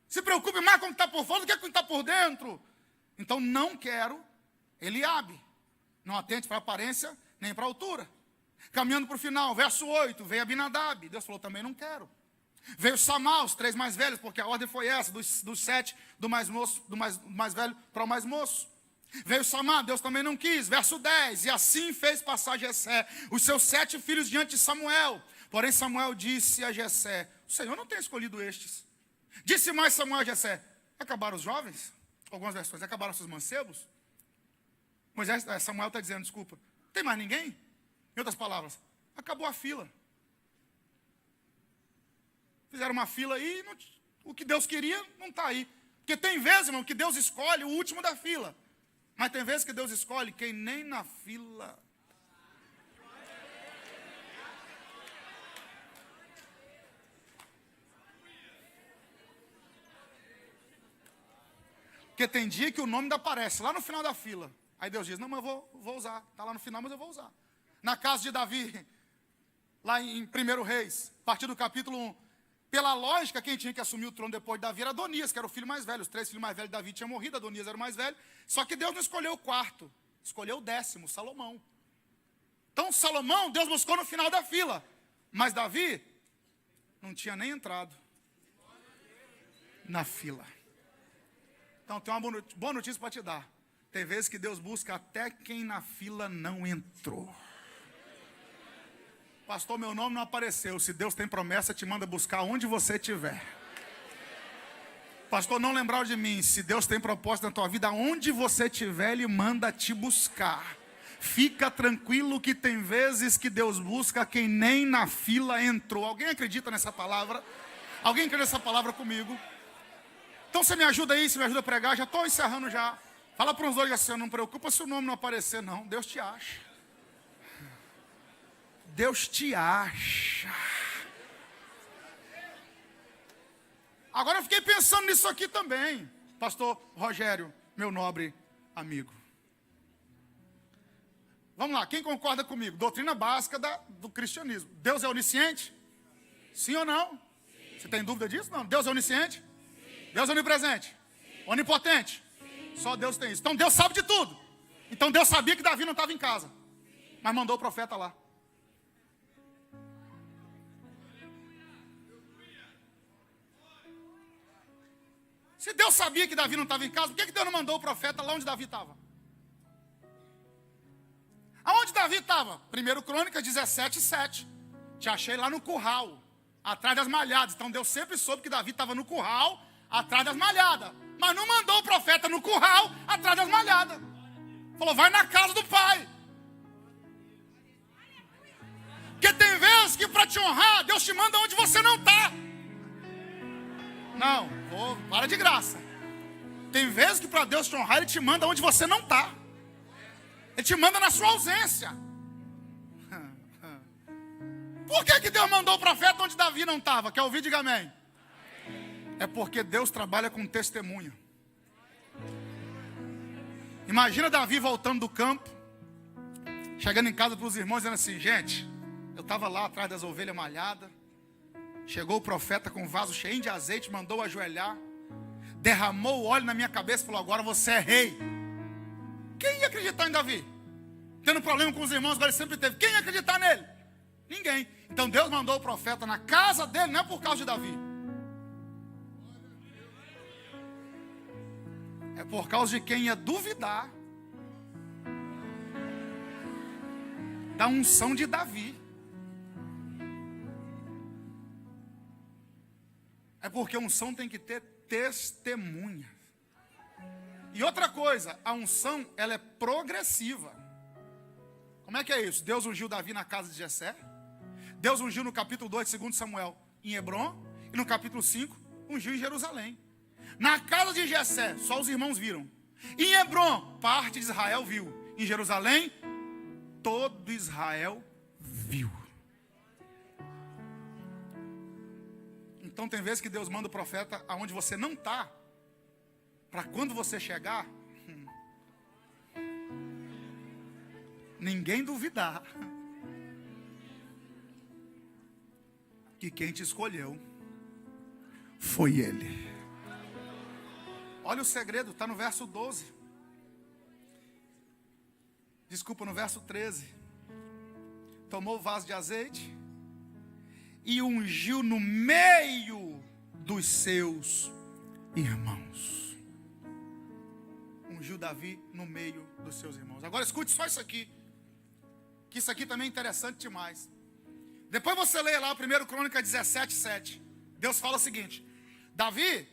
Se preocupe mais com o que está por fora do que com o que está por dentro. Então não quero Eliabe. Não atente para a aparência nem para a altura. Caminhando para o final, verso 8, veio Abinadab. Deus falou, também não quero. Veio Samá, os 3 mais velhos, porque a ordem foi essa, dos 7, do mais moço, do mais velho para o mais moço. Veio Samá, Deus também não quis. Verso 10, e assim fez passar Jessé, os seus 7 filhos diante de Samuel. Porém Samuel disse a Jessé, o Senhor não tem escolhido estes. Disse mais Samuel a Jessé, acabaram os jovens? Algumas versões, acabaram os mancebos? Samuel está dizendo, desculpa, tem mais ninguém? Em outras palavras, acabou a fila. Fizeram uma fila aí, o que Deus queria não está aí. Porque tem vezes, irmão, que Deus escolhe o último da fila. Mas tem vezes que Deus escolhe quem nem na fila. Porque tem dia que o nome ainda aparece lá no final da fila. Aí Deus diz, não, mas eu vou usar. Está lá no final, mas eu vou usar. Na casa de Davi, lá em 1 Reis, a partir do capítulo 1. Pela lógica, quem tinha que assumir o trono depois de Davi era Adonias, que era o filho mais velho. Os 3 filhos mais velhos de Davi tinham morrido, Adonias era o mais velho. Só que Deus não escolheu o quarto, escolheu o 10º, Salomão. Então Salomão, Deus buscou no final da fila. Mas Davi não tinha nem entrado na fila. Então tem uma boa notícia para te dar. Tem vezes que Deus busca até quem na fila não entrou. Pastor, meu nome não apareceu. Se Deus tem promessa, te manda buscar onde você estiver. Pastor, não lembrar de mim. Se Deus tem propósito na tua vida, onde você estiver, Ele manda te buscar. Fica tranquilo que tem vezes que Deus busca quem nem na fila entrou. Alguém acredita nessa palavra? Alguém crê nessa palavra comigo? Então você me ajuda aí, você me ajuda a pregar. Já estou encerrando já. Fala para uns dois assim, não preocupa se o nome não aparecer não. Deus te acha. Deus te acha. Agora eu fiquei pensando nisso aqui também. Pastor Rogério, meu nobre amigo. Vamos lá, quem concorda comigo? Doutrina básica do cristianismo. Deus é onisciente? Sim ou não? Sim. Você tem dúvida disso? Não. Deus é onisciente? Sim. Deus é onipresente? Sim. Onipotente? Sim. Só Deus tem isso. Então Deus sabe de tudo. Então Deus sabia que Davi não estava em casa. Mas mandou o profeta lá. Se Deus sabia que Davi não estava em casa, por que Deus não mandou o profeta lá onde Davi estava? Aonde Davi estava? 1 Crônicas 17:7. Te achei lá no curral, atrás das malhadas. Então Deus sempre soube que Davi estava no curral, atrás das malhadas. Mas não mandou o profeta no curral, atrás das malhadas. Falou, vai na casa do pai. Porque tem vezes que para te honrar, Deus te manda onde você não está. Não, para de graça. Tem vezes que para Deus te honrar, Ele te manda onde você não está. Ele te manda na sua ausência. Por que Deus mandou o profeta onde Davi não estava? Quer ouvir? Diga amém. É porque Deus trabalha com testemunha. Imagina Davi voltando do campo, chegando em casa para os irmãos, dizendo assim, gente, eu estava lá atrás das ovelhas malhadas. Chegou o profeta com um vaso cheio de azeite, mandou ajoelhar, derramou o óleo na minha cabeça e falou, agora você é rei. Quem ia acreditar em Davi? Tendo problema com os irmãos, agora ele sempre teve. Quem ia acreditar nele? Ninguém. Então Deus mandou o profeta na casa dele, não é por causa de Davi. É por causa de quem ia duvidar da unção de Davi. É porque a unção tem que ter testemunha. E outra coisa, a unção, ela é progressiva. Como é que é isso? Deus ungiu Davi na casa de Jessé. Deus ungiu no capítulo 2 de 2 Samuel em Hebrom. E no capítulo 5, ungiu em Jerusalém. Na casa de Jessé, só os irmãos viram. Em Hebrom, parte de Israel viu. Em Jerusalém, todo Israel viu. Então tem vezes que Deus manda o profeta aonde você não está. Para quando você chegar, ninguém duvidar que quem te escolheu foi Ele. Olha o segredo, está no verso 12. Desculpa, no verso 13. Tomou o vaso de azeite e ungiu no meio dos seus irmãos. Ungiu Davi no meio dos seus irmãos. Agora escute só isso aqui, que isso aqui também é interessante demais. Depois você leia lá 1 Crônicas 17:7. Deus fala o seguinte: Davi,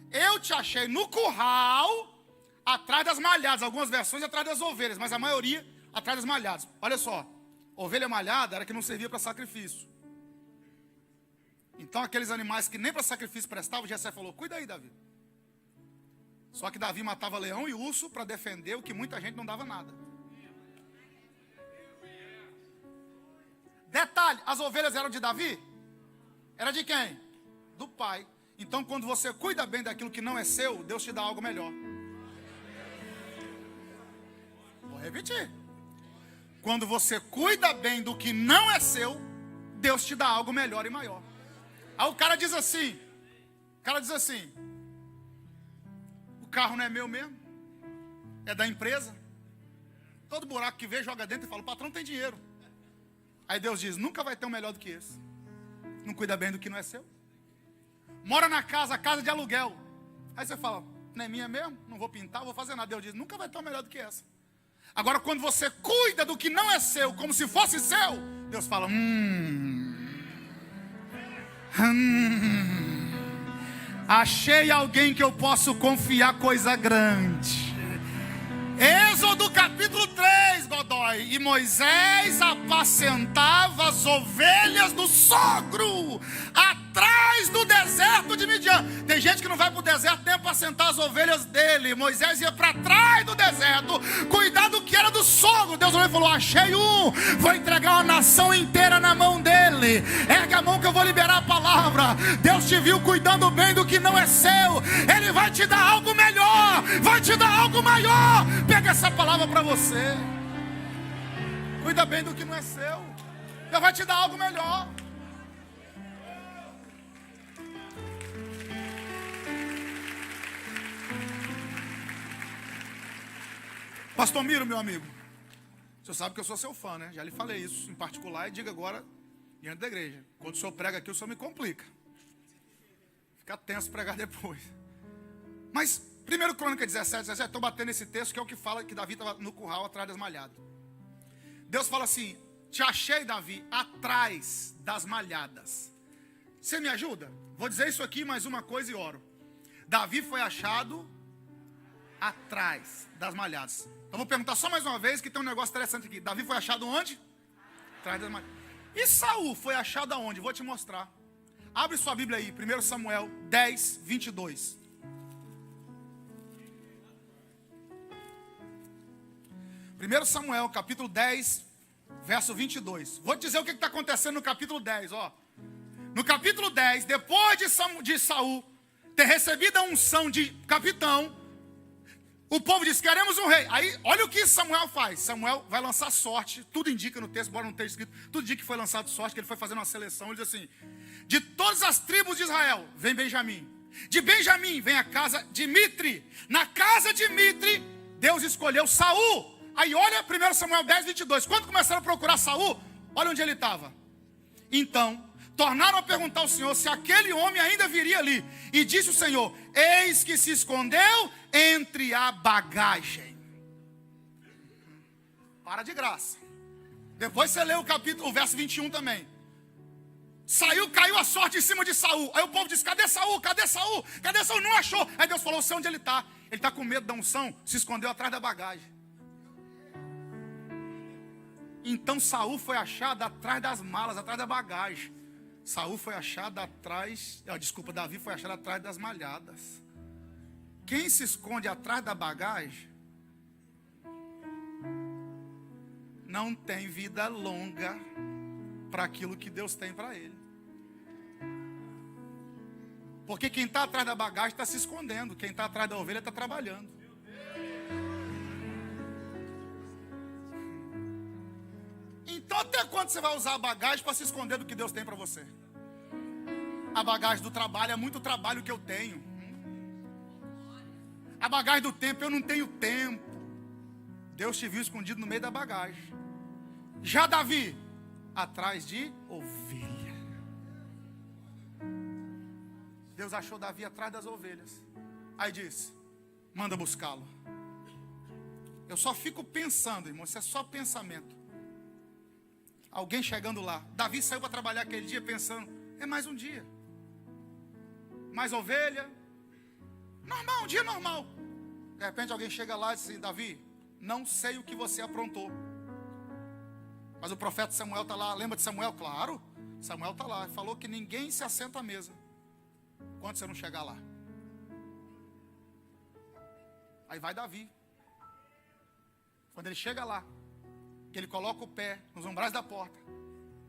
eu te achei no curral, atrás das malhadas. Algumas versões atrás das ovelhas, mas a maioria atrás das malhadas. Olha só, ovelha malhada era que não servia para sacrifício. Então aqueles animais que nem para sacrifício prestavam, Jessé falou, cuida aí, Davi. Só que Davi matava leão e urso para defender o que muita gente não dava nada. Detalhe, as ovelhas eram de Davi? Era de quem? Do pai. Então quando você cuida bem daquilo que não é seu, Deus te dá algo melhor. Vou repetir. Quando você cuida bem do que não é seu, Deus te dá algo melhor e maior. Aí o cara diz assim, o carro não é meu mesmo, é da empresa. Todo buraco que vê, joga dentro e fala, o patrão tem dinheiro. Aí Deus diz, nunca vai ter um melhor do que esse. Não cuida bem do que não é seu. Mora na casa de aluguel. Aí você fala, não é minha mesmo? Não vou pintar, vou fazer nada. Deus diz, nunca vai ter um melhor do que essa. Agora quando você cuida do que não é seu, como se fosse seu, Deus fala, achei alguém que eu posso confiar coisa grande. Êxodo capítulo 3, Godói. E Moisés apacentava as ovelhas do sogro, atrás do deserto de Midian. Tem gente que não vai para o deserto nem apacentar as ovelhas dele. Moisés ia para trás do deserto, cuidar do que era do sogro. Deus olhou e falou, achei um, vou entregar uma nação inteira na mão dele. Ergue a mão que eu vou liberar a palavra. Deus te viu cuidando bem do que não é seu. Ele vai te dar algo melhor, vai te dar algo maior. Pega essa palavra para você. Cuida bem do que não é seu. Deus vai te dar algo melhor. Pastor Miro, meu amigo, o senhor sabe que eu sou seu fã, né? Já lhe falei isso em particular e diga agora diante da igreja. Quando o senhor prega aqui, o senhor me complica. Fica tenso pregar depois. Mas 1 Crônica 17, estou batendo nesse texto que é o que fala que Davi estava no curral atrás das malhadas. Deus fala assim, te achei, Davi, atrás das malhadas. Você me ajuda? Vou dizer isso aqui, mais uma coisa e oro. Davi foi achado atrás das malhadas. Então vou perguntar só mais uma vez que tem um negócio interessante aqui. Davi foi achado onde? Atrás das malhadas. E Saul foi achado aonde? Vou te mostrar. Abre sua Bíblia aí, 1 Samuel 10, 22. 1 Samuel, capítulo 10, verso 22. Vou te dizer o que está acontecendo no capítulo 10, ó. No capítulo 10, depois de Saul ter recebido a unção de capitão, o povo diz, queremos um rei. Aí, olha o que Samuel faz. Samuel vai lançar sorte, tudo indica no texto, embora não tenha escrito, tudo indica que foi lançado sorte, que ele foi fazendo uma seleção. Ele diz assim, de todas as tribos de Israel, vem Benjamim. De Benjamim vem a casa de Mitri. Na casa de Mitri, Deus escolheu Saul. Aí olha 1 Samuel 10, 22. Quando começaram a procurar Saul, olha onde ele estava. Então, tornaram a perguntar ao Senhor se aquele homem ainda viria ali. E disse o Senhor, eis que se escondeu entre a bagagem. Para de graça. Depois você lê o verso 21 também. Caiu a sorte em cima de Saul. Aí o povo disse, cadê Saul? Cadê Saul? Cadê Saul? Não achou. Aí Deus falou, eu sei onde ele está. Ele está com medo da unção, se escondeu atrás da bagagem. Então Saul foi achado atrás das malas, atrás da bagagem. Saul foi achado atrás, Davi foi achado atrás das malhadas. Quem se esconde atrás da bagagem não tem vida longa para aquilo que Deus tem para ele. Porque quem está atrás da bagagem está se escondendo, quem está atrás da ovelha está trabalhando. Então até quando você vai usar a bagagem para se esconder do que Deus tem para você? A bagagem do trabalho é muito trabalho que eu tenho. A bagagem do tempo, eu não tenho tempo. Deus te viu escondido no meio da bagagem. Já Davi, atrás de ovelha. Deus achou Davi atrás das ovelhas. Aí disse, manda buscá-lo. Eu só fico pensando, irmão, isso é só pensamento. Alguém chegando lá. Davi saiu para trabalhar aquele dia pensando, é mais um dia. Mais ovelha. Normal, um dia normal. De repente alguém chega lá e diz assim, Davi, não sei o que você aprontou. Mas o profeta Samuel está lá. Lembra de Samuel? Claro. Samuel está lá. Falou que ninguém se assenta à mesa quando você não chegar lá. Aí vai Davi. Quando ele chega lá, que ele coloca o pé nos umbrais da porta,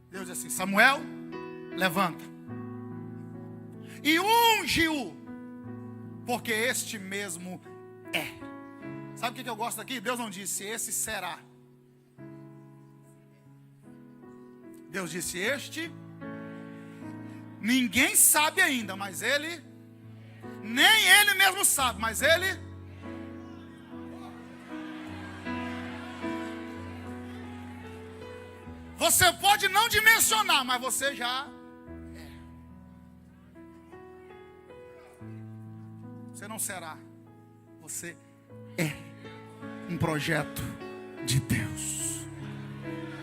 Deus diz assim: Samuel, levanta e unge-o, porque este mesmo é. Sabe o que eu gosto aqui? Deus não disse esse será. Deus disse este. Ninguém sabe ainda, mas ele, nem ele mesmo sabe, mas ele. Você pode não dimensionar, mas você já é. Você não será. Você é um projeto de Deus.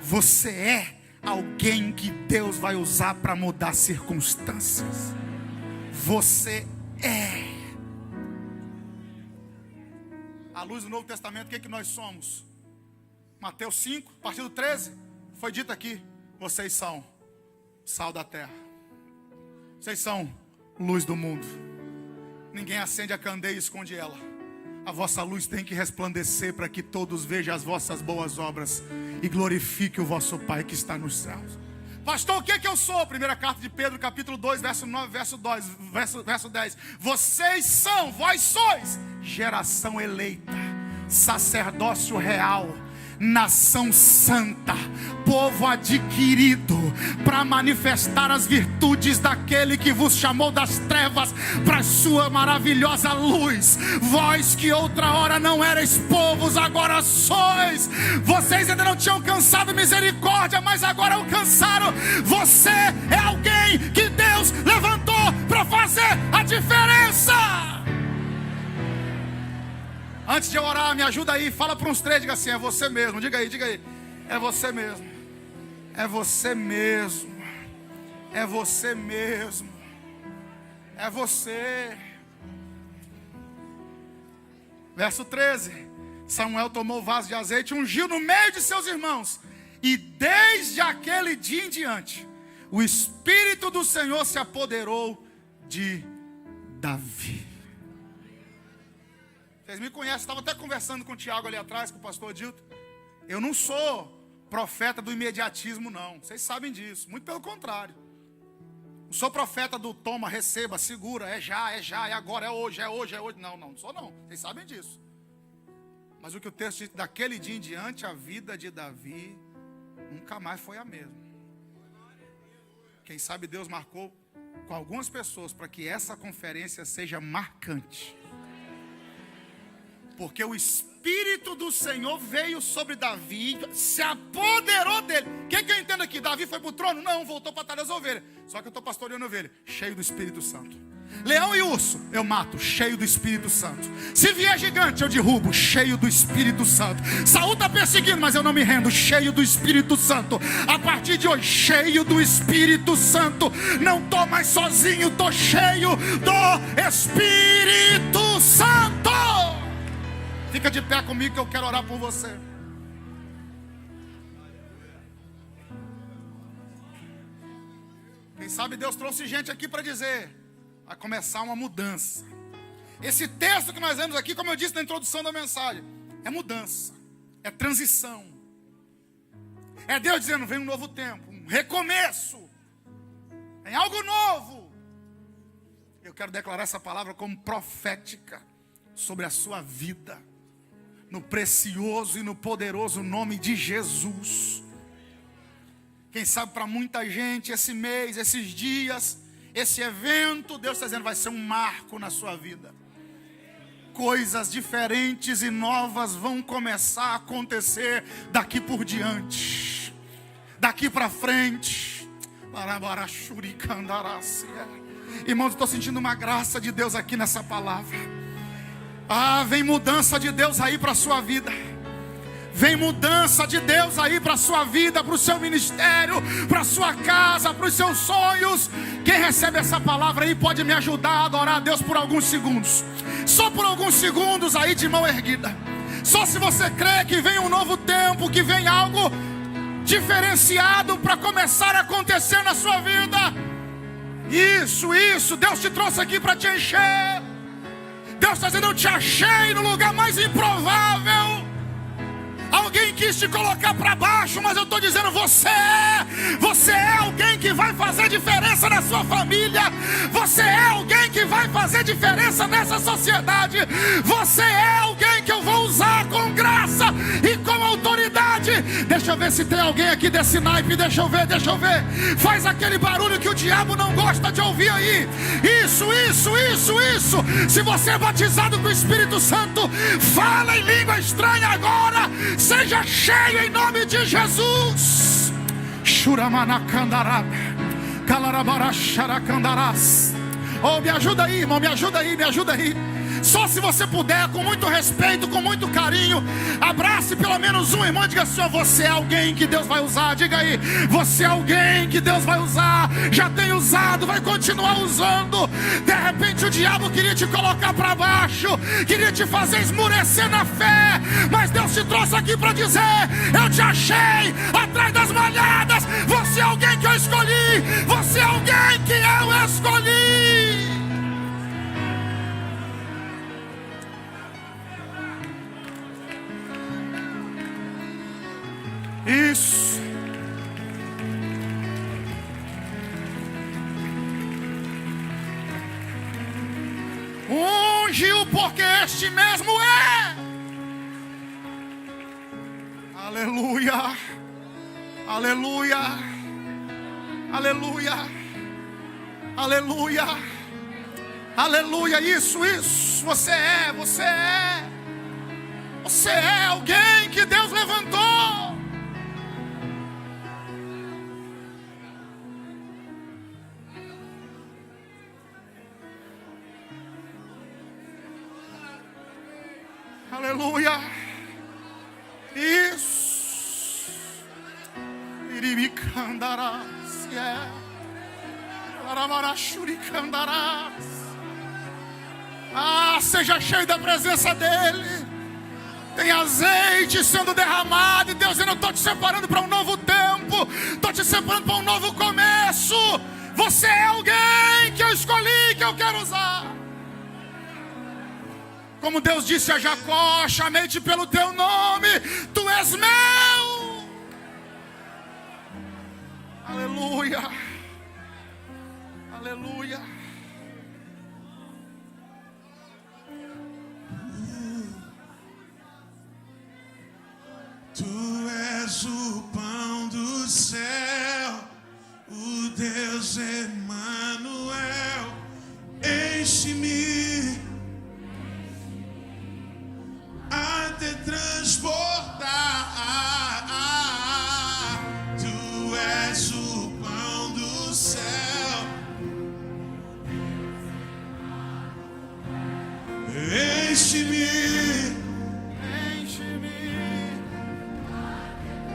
Você é alguém que Deus vai usar para mudar circunstâncias. Você é. À luz do Novo Testamento, o que é que nós somos? Mateus 5, a partir do 13. Foi dito aqui: vocês são sal da terra. Vocês são luz do mundo. Ninguém acende a candeia e esconde ela. A vossa luz tem que resplandecer para que todos vejam as vossas boas obras e glorifique o vosso Pai que está nos céus. Pastor, o que é que eu sou? Primeira carta de Pedro, capítulo 2, verso 9, verso 10. Vocês são, vós sois, geração eleita, sacerdócio real, nação santa, povo adquirido, para manifestar as virtudes daquele que vos chamou das trevas para a sua maravilhosa luz. Vós que outra hora não erais povos, agora sois. Vocês ainda não tinham alcançado misericórdia, mas agora alcançaram. Você é alguém que Deus levantou para fazer a diferença. Antes de eu orar, me ajuda aí, fala para uns três, diga assim: é você mesmo, diga aí, é você mesmo, é você mesmo, é você mesmo, é você. Verso 13: Samuel tomou o vaso de azeite e ungiu no meio de seus irmãos, e desde aquele dia em diante, o Espírito do Senhor se apoderou de Davi. Vocês me conhecem, estava até conversando com o Tiago ali atrás, com o pastor Dilton. Eu não sou profeta do imediatismo, não. Vocês sabem disso, muito pelo contrário. Não sou profeta do toma, receba, segura, é já, é agora, é hoje. Não sou não, vocês sabem disso. Mas o que o texto diz: daquele dia em diante, a vida de Davi nunca mais foi a mesma. Quem sabe Deus marcou com algumas pessoas para que essa conferência seja marcante. Porque o Espírito do Senhor veio sobre Davi, se apoderou dele. O que eu entendo aqui? Davi foi para o trono? Não, voltou para atrás das ovelhas. Só que eu estou pastoreando ovelha, cheio do Espírito Santo. Leão e urso, eu mato, cheio do Espírito Santo. Se vier gigante, eu derrubo, cheio do Espírito Santo. Saul está perseguindo, mas eu não me rendo, cheio do Espírito Santo. A partir de hoje, cheio do Espírito Santo. Não estou mais sozinho, estou cheio do Espírito Santo. Fica de pé comigo que eu quero orar por você. Quem sabe Deus trouxe gente aqui para dizer: vai começar uma mudança. Esse texto que nós vemos aqui, como eu disse na introdução da mensagem, é mudança, é transição. É Deus dizendo: vem um novo tempo, um recomeço, vem algo novo. Eu quero declarar essa palavra como profética sobre a sua vida, no precioso e no poderoso nome de Jesus. Quem sabe para muita gente esse mês, esses dias, esse evento, Deus está dizendo, vai ser um marco na sua vida. Coisas diferentes e novas vão começar a acontecer daqui por diante, daqui para frente. Irmãos, estou sentindo uma graça de Deus aqui nessa palavra. Vem mudança de Deus aí para a sua vida. Vem mudança de Deus aí para a sua vida, para o seu ministério, para a sua casa, para os seus sonhos. Quem recebe essa palavra aí pode me ajudar a adorar a Deus por alguns segundos. Só por alguns segundos aí de mão erguida. Só se você crê que vem um novo tempo, que vem algo diferenciado para começar a acontecer na sua vida. Isso, Deus te trouxe aqui para te encher. Deus está dizendo: eu te achei no lugar mais improvável. Alguém quis te colocar para baixo, mas eu estou dizendo: você é alguém que vai fazer diferença na sua família. Você é alguém que vai fazer diferença nessa sociedade. Você é alguém que eu vou usar com graça e com autoridade. Deixa eu ver se tem alguém aqui desse naipe. Deixa eu ver. Faz aquele barulho que o diabo não gosta de ouvir aí. Isso. Se você é batizado com o Espírito Santo, fala em língua estranha agora. Seja cheio em nome de Jesus. Oh, me ajuda aí, irmão, me ajuda aí. Só se você puder, com muito respeito, com muito carinho, abrace pelo menos um irmão e diga assim: você é alguém que Deus vai usar. Diga aí: você é alguém que Deus vai usar. Já tem usado, vai continuar usando. De repente o diabo queria te colocar para baixo, queria te fazer esmurecer na fé, mas Deus te trouxe aqui para dizer: eu te achei atrás das malhadas. Você é alguém que eu escolhi. Você é alguém que eu escolhi. Isso. Unge-o, porque este mesmo é. Aleluia. Isso. Você é alguém que Deus levantou. Aleluia. Isso. Iribicandarás. Seja cheio da presença dEle. Tem azeite sendo derramado. E Deus dizendo: eu estou te separando para um novo tempo. Estou te separando para um novo começo. Você é alguém que eu escolhi, que eu quero usar. Como Deus disse a Jacó: chamei-te pelo teu nome, tu és meu. Aleluia. Tu és o pão do céu, o Deus Emmanuel. Enche-me até transbordar. Tu és o pão do céu. Enche-me.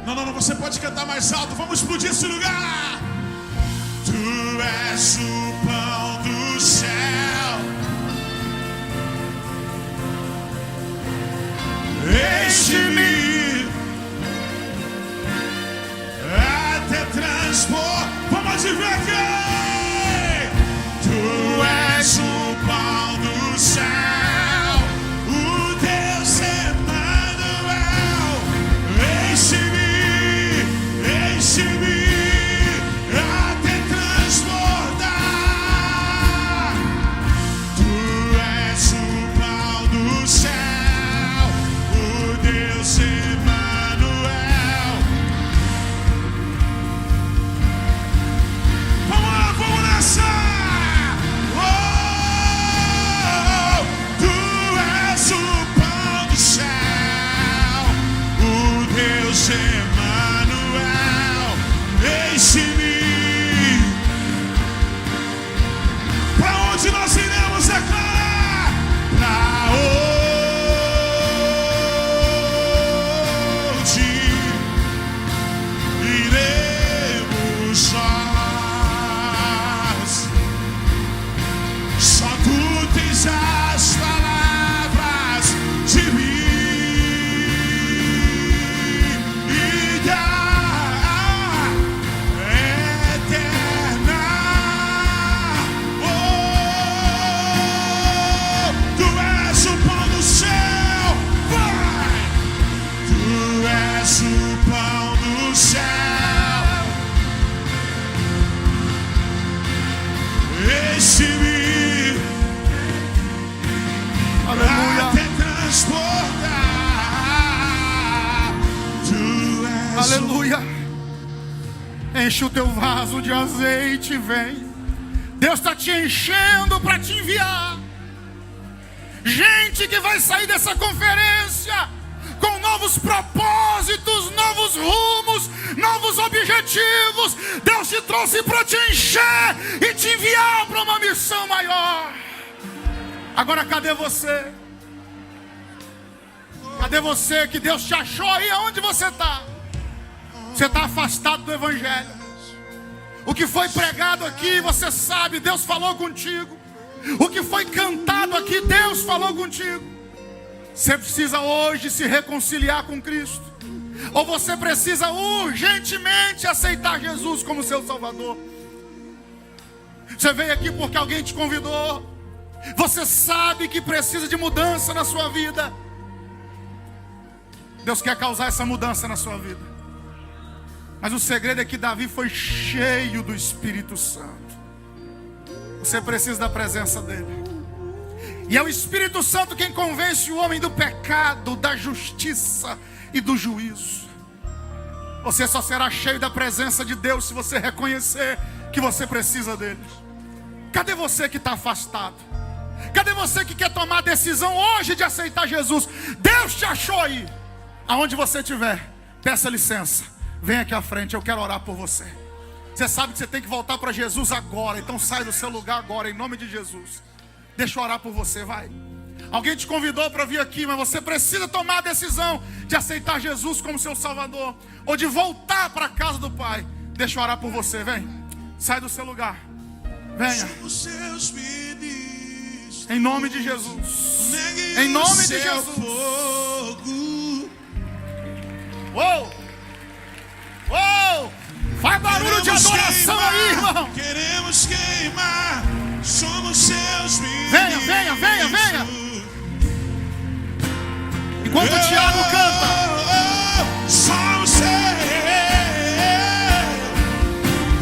Não, você pode cantar mais alto. Vamos explodir esse lugar. Tu és o pão do céu. Enche-me até transpor. Vamos ver aqui. Tu és o pão do céu, o Deus Emmanuel. Enche-me até transbordar. Aleluia. Enche o teu vaso de azeite, vem. Deus está te enchendo para te enviar. Gente que vai sair dessa conferência com novos propósitos, novos rumos, novos objetivos. Deus te trouxe para te encher e te enviar para uma missão maior. Agora cadê você? Cadê você que Deus te achou aí aonde você está? Você está afastado do Evangelho. O que foi pregado aqui, você sabe, Deus falou contigo. O que foi cantado aqui, Deus falou contigo. Você precisa hoje se reconciliar com Cristo. Ou você precisa urgentemente aceitar Jesus como seu Salvador. Você veio aqui porque alguém te convidou. Você sabe que precisa de mudança na sua vida. Deus quer causar essa mudança na sua vida. Mas o segredo é que Davi foi cheio do Espírito Santo. Você precisa da presença dele. E é o Espírito Santo quem convence o homem do pecado, da justiça e do juízo. Você só será cheio da presença de Deus se você reconhecer que você precisa dele. Cadê você que está afastado? Cadê você que quer tomar a decisão hoje de aceitar Jesus? Deus te achou aí. Aonde você estiver, peça licença. Vem aqui à frente, eu quero orar por você. Você sabe que você tem que voltar para Jesus agora. Então sai do seu lugar agora, em nome de Jesus. Deixa eu orar por você, vai. Alguém te convidou para vir aqui, mas você precisa tomar a decisão de aceitar Jesus como seu Salvador, ou de voltar para a casa do Pai. Deixa eu orar por você, vem. Sai do seu lugar. Venha. Em nome de Jesus. Em nome de Jesus. Uou! Uou! Faz barulho de adoração aí, irmão. Queremos queimar. Somos seus filhos. Venha, venha, venha, venha. Enquanto o Tiago canta. Somos seus.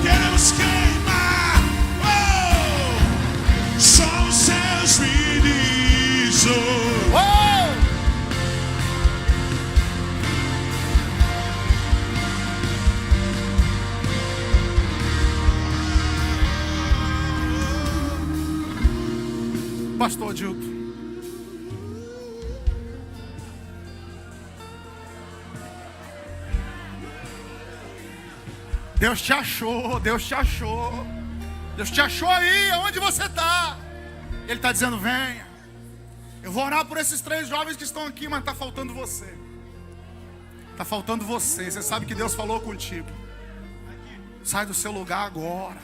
Queremos queimar. Somos seus filhos. Pastor Dilton. Deus te achou, Deus te achou. Deus te achou aí, aonde você está. Ele está dizendo, venha. Eu vou orar por esses 3 jovens que estão aqui, mas está faltando você. Está faltando você. Você sabe que Deus falou contigo. Sai do seu lugar agora.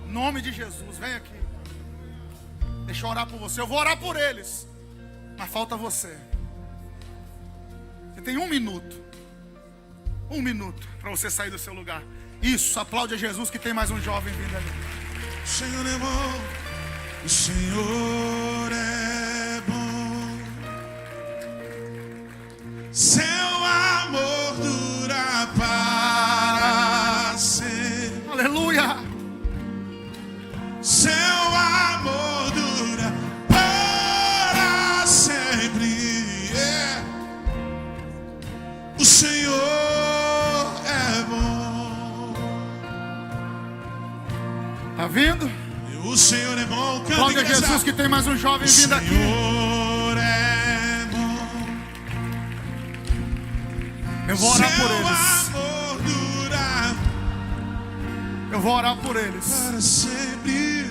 Em nome de Jesus, vem aqui. Deixa eu orar por você. Eu vou orar por eles. Mas falta você. Você tem 1 minuto. 1 minuto para você sair do seu lugar. Isso, aplaude a Jesus que tem mais um jovem vindo ali. O Senhor é bom. O Senhor é bom. Seu amor dura para sempre. Aleluia. Seu amor dura para sempre. O Senhor é bom. Tá vindo? O Senhor é bom. Aplaude a Jesus que tem mais um jovem vindo aqui. O Senhor é bom. Eu vou orar por eles. Seu amor dura. Eu vou orar por eles. Para sempre.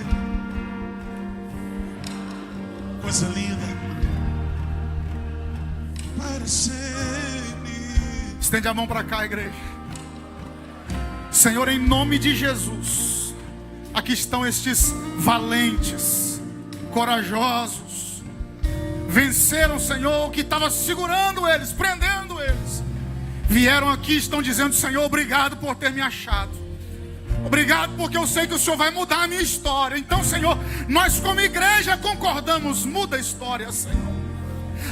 Coisa linda. Para sempre. Estende a mão para cá, igreja. Senhor, em nome de Jesus, aqui estão estes valentes, corajosos. Venceram, Senhor, o que estava segurando eles, prendendo eles. Vieram aqui e estão dizendo, Senhor, obrigado por ter me achado. Obrigado porque eu sei que o Senhor vai mudar a minha história. Então, Senhor, nós como igreja concordamos. Muda a história, Senhor.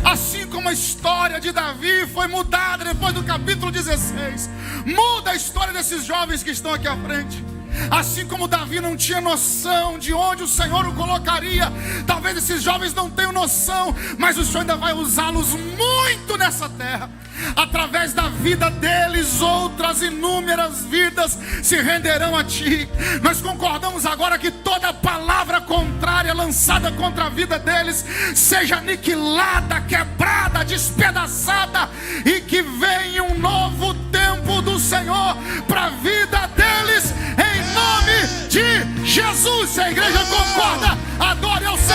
Assim como a história de Davi foi mudada depois do capítulo 16. Muda a história desses jovens que estão aqui à frente. Assim como Davi não tinha noção de onde o Senhor o colocaria, talvez esses jovens não tenham noção, mas o Senhor ainda vai usá-los muito nessa terra. Através da vida deles, outras inúmeras vidas se renderão a Ti. Nós concordamos agora que toda palavra contrária lançada contra a vida deles seja aniquilada, quebrada, despedaçada, e que venha um novo tempo do Senhor para a vida deles, em nome de Jesus. Se a igreja concorda, adore ao Senhor.